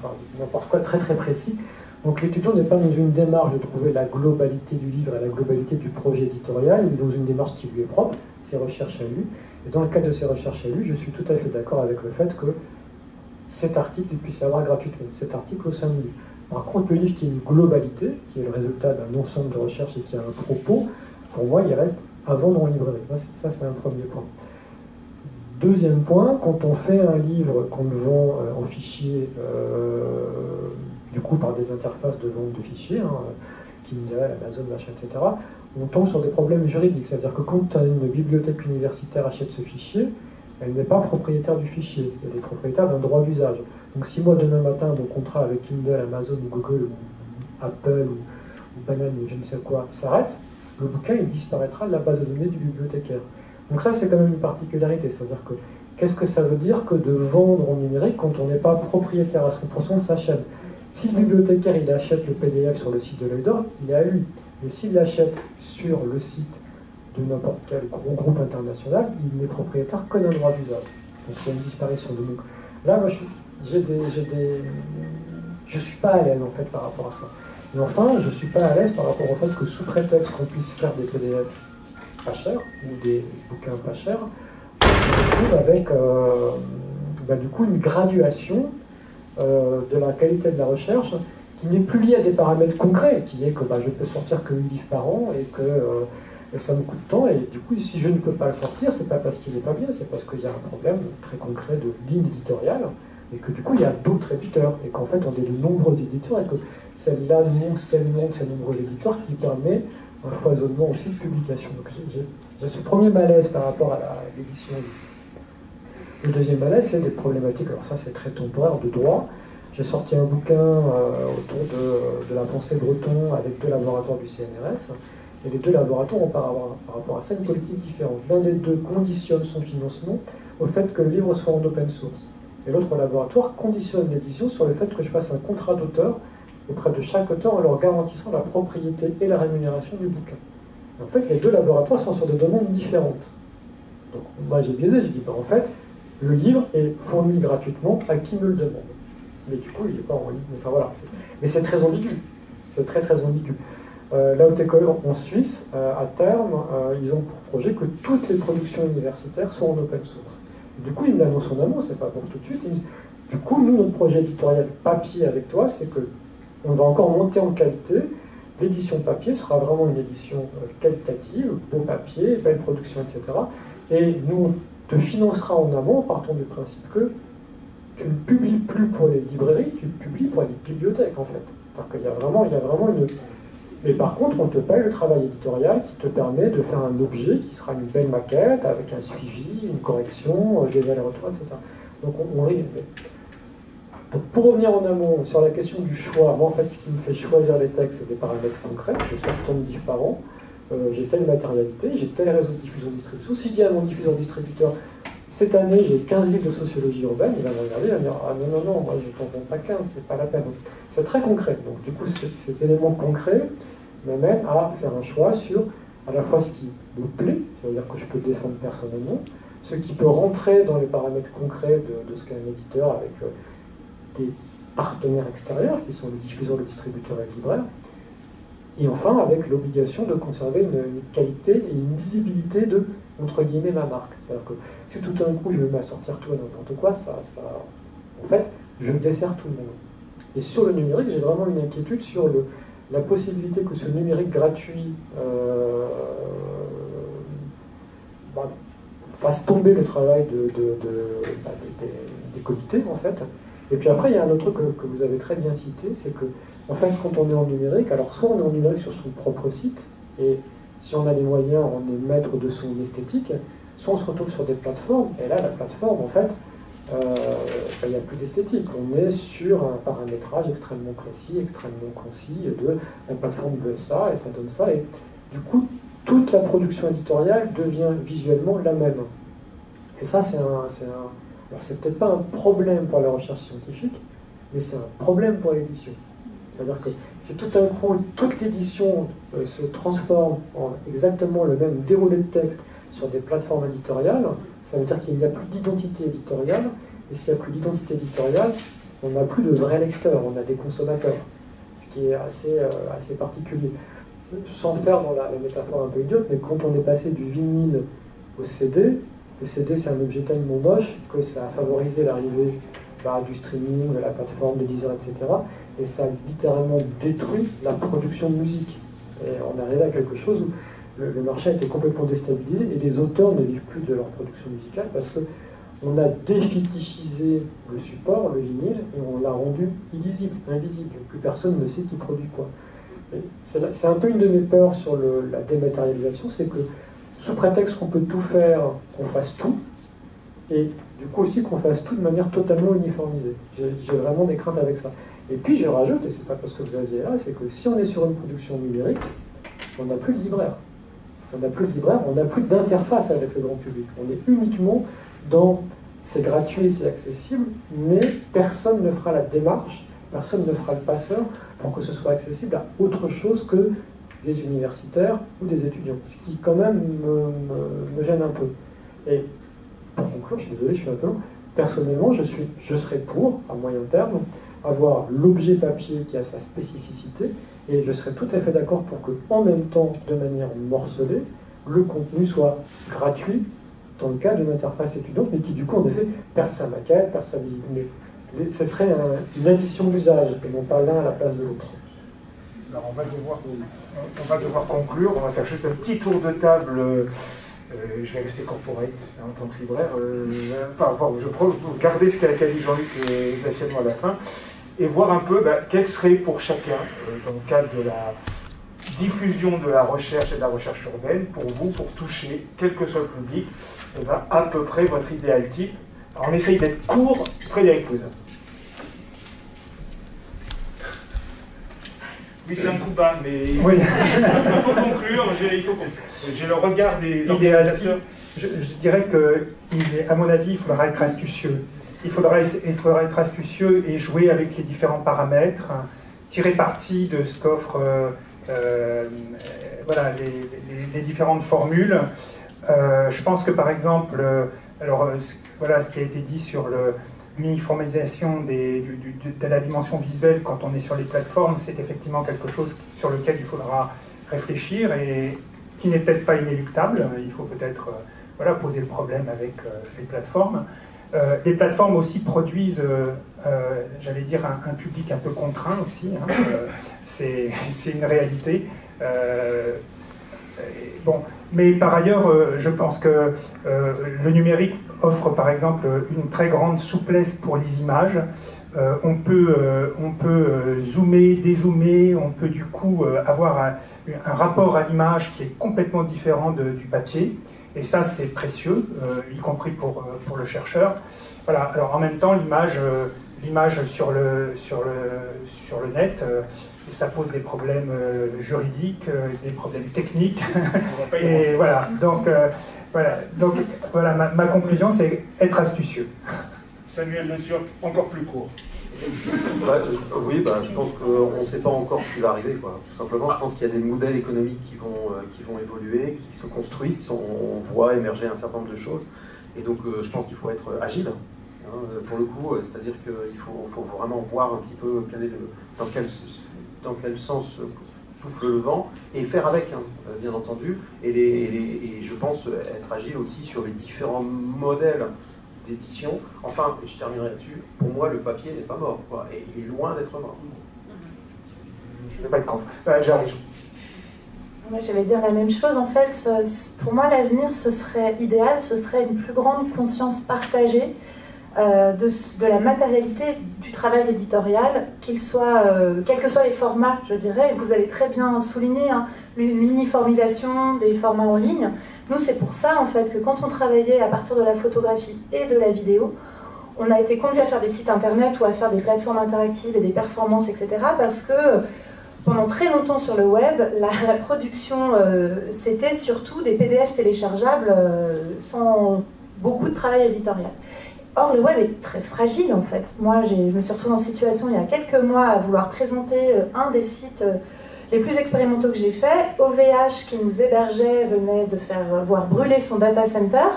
enfin, n'importe quoi, très très précis. Donc l'étudiant n'est pas dans une démarche de trouver la globalité du livre et la globalité du projet éditorial, il est dans une démarche qui lui est propre, ses recherches à lui. Et dans le cadre de ces recherches à lui, je suis tout à fait d'accord avec le fait que cet article, il puisse l'avoir gratuitement, cet article au sein de lui. Par contre, le livre qui est une globalité, qui est le résultat d'un ensemble de recherches et qui a un propos, pour moi, il reste à vendre en librairie. Ça, c'est un premier point. Deuxième point, quand on fait un livre qu'on le vend en fichier, du coup par des interfaces de vente de fichiers, Kindle, Amazon, machin, etc., on tombe sur des problèmes juridiques. C'est-à-dire que quand une bibliothèque universitaire achète ce fichier, elle n'est pas propriétaire du fichier, elle est propriétaire d'un droit d'usage. Donc si moi, demain matin, mon contrat avec Kindle, Amazon, ou Google, ou Apple, ou Banane, ou je ne sais quoi, s'arrête, le bouquin, il disparaîtra de la base de données du bibliothécaire. Donc ça, c'est quand même une particularité. C'est-à-dire que, qu'est-ce que ça veut dire que de vendre en numérique quand on n'est pas propriétaire à 100% de sa chaîne? Si le bibliothécaire, il achète le PDF sur le site de l'Œil d'Or, il est à lui. Mais s'il l'achète sur le site de n'importe quel gros groupe international, il n'est propriétaire que d'un droit d'usage. Donc il y a une disparition de nous. Là, moi, je suis pas à l'aise, en fait, par rapport à ça. Et enfin, je ne suis pas à l'aise par rapport au fait que sous prétexte qu'on puisse faire des PDF pas chers ou des bouquins pas chers, on se retrouve avec du coup une graduation de la qualité de la recherche qui n'est plus liée à des paramètres concrets, qui est que je peux sortir que 8 livres par an et que ça me coûte tant, et du coup si je ne peux pas le sortir, c'est pas parce qu'il n'est pas bien, c'est parce qu'il y a un problème très concret de ligne éditoriale, et que du coup il y a d'autres éditeurs, et qu'en fait on est de nombreux éditeurs, et que c'est là nous, c'est le monde, ces nombreux éditeurs qui permet un foisonnement aussi de publication. Donc j'ai ce premier malaise par rapport à l'édition. Le deuxième malaise, c'est des problématiques, alors ça c'est très temporaire, de droit. J'ai sorti un bouquin autour de la pensée breton avec 2 laboratoires du CNRS, et les 2 laboratoires ont par rapport à ça une politique différente. L'un des 2 conditionne son financement au fait que le livre soit en open source, et l'autre laboratoire conditionne l'édition sur le fait que je fasse un contrat d'auteur auprès de chaque auteur en leur garantissant la propriété et la rémunération du bouquin. Et en fait, les 2 laboratoires sont sur des demandes différentes. Donc moi j'ai biaisé, j'ai dit en fait, le livre est fourni gratuitement à qui me le demande. Mais du coup, il n'est pas en ligne. Enfin, voilà, mais c'est très ambigu. C'est très très ambigu. La Haute École en Suisse, à terme, ils ont pour projet que toutes les productions universitaires soient en open source. Du coup, ils me l'annoncent en amont, c'est pas pour tout de suite. Ils disent, du coup, nous, notre projet éditorial papier avec toi, c'est que on va encore monter en qualité. L'édition papier sera vraiment une édition qualitative, beau papier, belle production, etc. Et nous, te financera en amont en partant du principe que tu ne publies plus pour les librairies, tu publies pour les bibliothèques en fait. C'est-à-dire qu'il y a vraiment une... Mais par contre, on te paye le travail éditorial qui te permet de faire un objet qui sera une belle maquette avec un suivi, une correction, des allers-retours, etc. Donc on rit. Donc pour revenir en amont sur la question du choix, moi en fait ce qui me fait choisir les textes, c'est des paramètres concrets. Je sors tant de livres par an. J'ai telle matérialité, j'ai tel réseau de diffusion-distribution. Si je dis à mon diffuseur-distributeur, cette année j'ai 15 livres de sociologie urbaine, il va me regarder, il va me dire ah non, moi je t'en vends pas 15, c'est pas la peine. C'est très concret. Donc du coup, ces éléments concrets m'amènent à faire un choix sur à la fois ce qui me plaît, c'est-à-dire que je peux défendre personnellement, ce qui peut rentrer dans les paramètres concrets de ce qu'est un éditeur avec des partenaires extérieurs qui sont le diffuseur, le distributeur et le libraire. Et enfin, avec l'obligation de conserver une qualité et une lisibilité de, entre guillemets, ma marque. C'est-à-dire que si tout d'un coup je me mets à sortir tout et n'importe quoi, en fait, je dessert tout le monde. Et sur le numérique, j'ai vraiment une inquiétude sur la possibilité que ce numérique gratuit fasse tomber le travail des comités, en fait. Et puis après, il y a un autre truc que vous avez très bien cité, c'est que en fait, quand on est en numérique, alors soit on est en numérique sur son propre site, et si on a les moyens, on est maître de son esthétique, soit on se retrouve sur des plateformes, et là, la plateforme, en fait, il n'y a plus d'esthétique. On est sur un paramétrage extrêmement précis, extrêmement concis, la plateforme veut ça, et ça donne ça, et du coup, toute la production éditoriale devient visuellement la même. Et ça, alors c'est peut-être pas un problème pour la recherche scientifique, mais c'est un problème pour l'édition. C'est-à-dire que si tout d'un coup, toute l'édition se transforme en exactement le même déroulé de texte sur des plateformes éditoriales, ça veut dire qu'il n'y a plus d'identité éditoriale, et s'il n'y a plus d'identité éditoriale, on n'a plus de vrais lecteurs, on a des consommateurs, ce qui est assez particulier. Sans faire dans la métaphore un peu idiote, mais quand on est passé du vinyle au CD, le CD c'est un objet tellement moche que ça a favorisé l'arrivée du streaming, de la plateforme, de Deezer, etc. Et ça a littéralement détruit la production de musique. Et on est arrivé à quelque chose où le marché a été complètement déstabilisé et les auteurs ne vivent plus de leur production musicale parce qu'on a défictifisé le support, le vinyle, et on l'a rendu illisible, invisible. Plus personne ne sait qui produit quoi. C'est un peu une de mes peurs sur la dématérialisation, c'est que sous prétexte qu'on peut tout faire, qu'on fasse tout, et du coup aussi qu'on fasse tout de manière totalement uniformisée. J'ai vraiment des craintes avec ça. Et puis je rajoute, et c'est pas parce que vous aviez là, c'est que si on est sur une production numérique, on n'a plus de libraire. On n'a plus de libraire, on n'a plus d'interface avec le grand public. On est uniquement dans c'est gratuit, c'est accessible, mais personne ne fera la démarche, personne ne fera le passeur pour que ce soit accessible à autre chose que des universitaires ou des étudiants. Ce qui quand même me gêne un peu. Et pour conclure, je suis désolé, je suis un peu long. Personnellement, je serais pour, à moyen terme, avoir l'objet papier qui a sa spécificité Et je serais tout à fait d'accord pour que, en même temps, de manière morcelée, le contenu soit gratuit dans le cas d'une interface étudiante, mais qui du coup, en effet, perd sa maquette, perd sa visibilité. Ce serait une addition d'usage, et non pas l'un à la place de l'autre. Alors on va devoir conclure, on va faire juste un petit tour de table. Je vais rester corporate en tant que libraire. Je vais garder ce qu'a dit Jean-Luc Daciano à la fin, et voir un peu quel serait pour chacun, dans le cadre de la diffusion de la recherche et de la recherche urbaine, pour vous, pour toucher, quel que soit le public, à peu près votre idéal type. Alors on essaye d'être court, Frédéric Pouzin. Oui, c'est un coup bas, mais oui. il faut conclure. J'ai le regard des organisateurs. Je dirais qu'à mon avis, il faudra être astucieux. Il faudra être astucieux et jouer avec les différents paramètres, tirer parti de ce qu'offrent les différentes formules. Je pense que, par exemple, ce qui a été dit sur l'uniformisation de la dimension visuelle quand on est sur les plateformes, c'est effectivement quelque chose sur lequel il faudra réfléchir et qui n'est peut-être pas inéluctable. Il faut peut-être poser le problème avec les plateformes. Les plateformes aussi produisent, j'allais dire, un public un peu contraint aussi. C'est une réalité. Mais par ailleurs, je pense que le numérique offre par exemple une très grande souplesse pour les images. On peut zoomer, dézoomer, on peut du coup avoir un rapport à l'image qui est complètement différent du papier. Et ça, c'est précieux, y compris pour le chercheur. Voilà. Alors en même temps, l'image sur le net, ça pose des problèmes juridiques, des problèmes techniques. Et voilà. Donc ma conclusion, c'est être astucieux. Samuel Le Turc, encore plus court. Je pense qu'on ne sait pas encore ce qui va arriver, quoi. Tout simplement, je pense qu'il y a des modèles économiques qui vont évoluer, qui se construisent, on voit émerger un certain nombre de choses. Et donc, je pense qu'il faut être agile. Pour le coup, c'est-à-dire qu'il faut vraiment voir un petit peu dans quel sens souffle le vent et faire avec, bien entendu. Et je pense être agile aussi sur les différents modèles d'édition. Enfin, je terminerai là-dessus, pour moi, le papier n'est pas mort, quoi, et il est loin d'être mort. Je ne vais pas être contre. J'arrive. Moi, j'allais dire la même chose. En fait, pour moi, l'avenir, ce serait idéal, ce serait une plus grande conscience partagée de la matérialité du travail éditorial, quels que soient les formats, je dirais. Vous avez très bien souligné l'uniformisation des formats en ligne. Nous, c'est pour ça, en fait, que quand on travaillait à partir de la photographie et de la vidéo, on a été conduit à faire des sites internet ou à faire des plateformes interactives et des performances, etc. Parce que pendant très longtemps sur le web, la production, c'était surtout des PDF téléchargeables sans beaucoup de travail éditorial. Or, le web est très fragile, en fait. Moi, je me suis retrouvée en situation, il y a quelques mois, à vouloir présenter un des sites les plus expérimentaux que j'ai fait. OVH, qui nous hébergeait, venait de faire voir brûler son data center.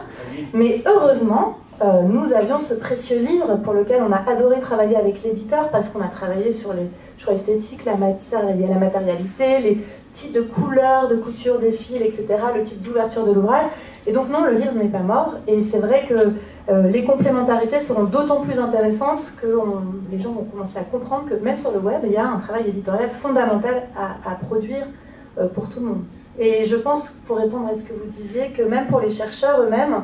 Mais heureusement, nous avions ce précieux livre pour lequel on a adoré travailler avec l'éditeur, parce qu'on a travaillé sur les choix esthétiques, la matérialité, les types de couleurs, de couture des fils, etc., le type d'ouverture de l'ouvrage. Et donc non, le livre n'est pas mort. Et c'est vrai que les complémentarités seront d'autant plus intéressantes que les gens vont commencer à comprendre que même sur le web, il y a un travail éditorial fondamental à produire pour tout le monde. Et je pense, pour répondre à ce que vous disiez, que même pour les chercheurs eux-mêmes,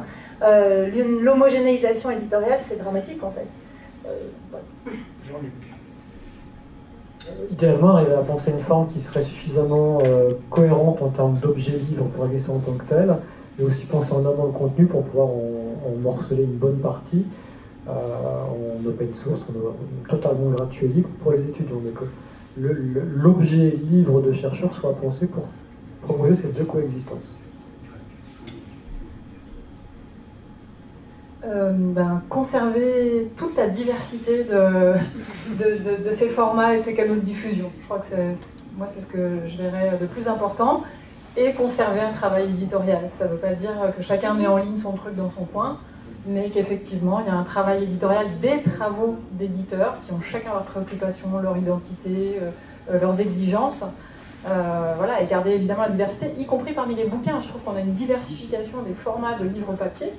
l'homogénéisation éditoriale, c'est dramatique en fait. Idéalement, arriver à penser une forme qui serait suffisamment cohérente en termes d'objet livre pour exister en tant que tel, mais aussi penser en amont le contenu pour pouvoir en morceler une bonne partie en open source, totalement gratuit et libre pour les étudiants. Donc l'objet livre de chercheur soit pensé pour proposer ces deux coexistences. Conserver toute la diversité de ces formats et de ces canaux de diffusion. Je crois que c'est ce que je verrais de plus important. Et conserver un travail éditorial. Ça ne veut pas dire que chacun met en ligne son truc dans son coin, mais qu'effectivement, il y a un travail éditorial, des travaux d'éditeurs qui ont chacun leur préoccupation, leur identité, leurs exigences. Voilà, et garder évidemment la diversité, y compris parmi les bouquins. Je trouve qu'on a une diversification des formats de livres papier,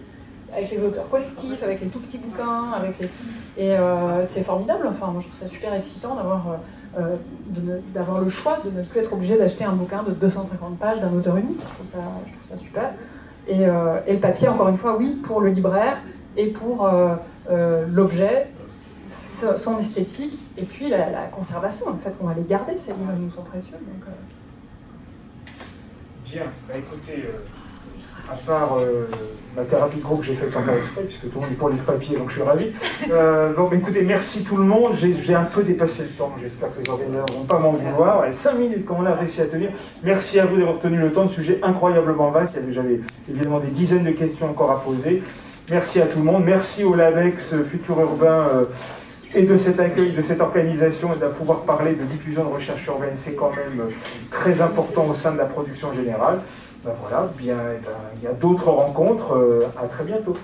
avec les auteurs collectifs, avec les tout petits bouquins, et c'est formidable. Enfin, moi je trouve ça super excitant d'avoir le choix de ne plus être obligé d'acheter un bouquin de 250 pages d'un auteur unique. Je trouve ça super. Et le papier, encore une fois, oui, pour le libraire et pour l'objet, son esthétique, et puis la conservation, le fait qu'on va les garder, ces livres nous sont précieux. Donc, Bien, bah écoutez, à part ma thérapie de groupe que j'ai fait sans faire exprès, puisque tout le monde est pour livre papier, donc je suis ravi. Bon, bah écoutez, merci tout le monde, j'ai un peu dépassé le temps, j'espère que les organisateurs ne vont pas m'en vouloir. 5 minutes, comme on a réussi à tenir. Merci à vous d'avoir tenu le temps, de sujet incroyablement vaste, il y avait évidemment des dizaines de questions encore à poser. Merci à tout le monde, merci au LABEX Futur Urbain et de cet accueil, de cette organisation, et de pouvoir parler de diffusion de recherche urbaine, c'est quand même très important au sein de la production générale. Ben voilà, bien, il y a d'autres rencontres, à très bientôt.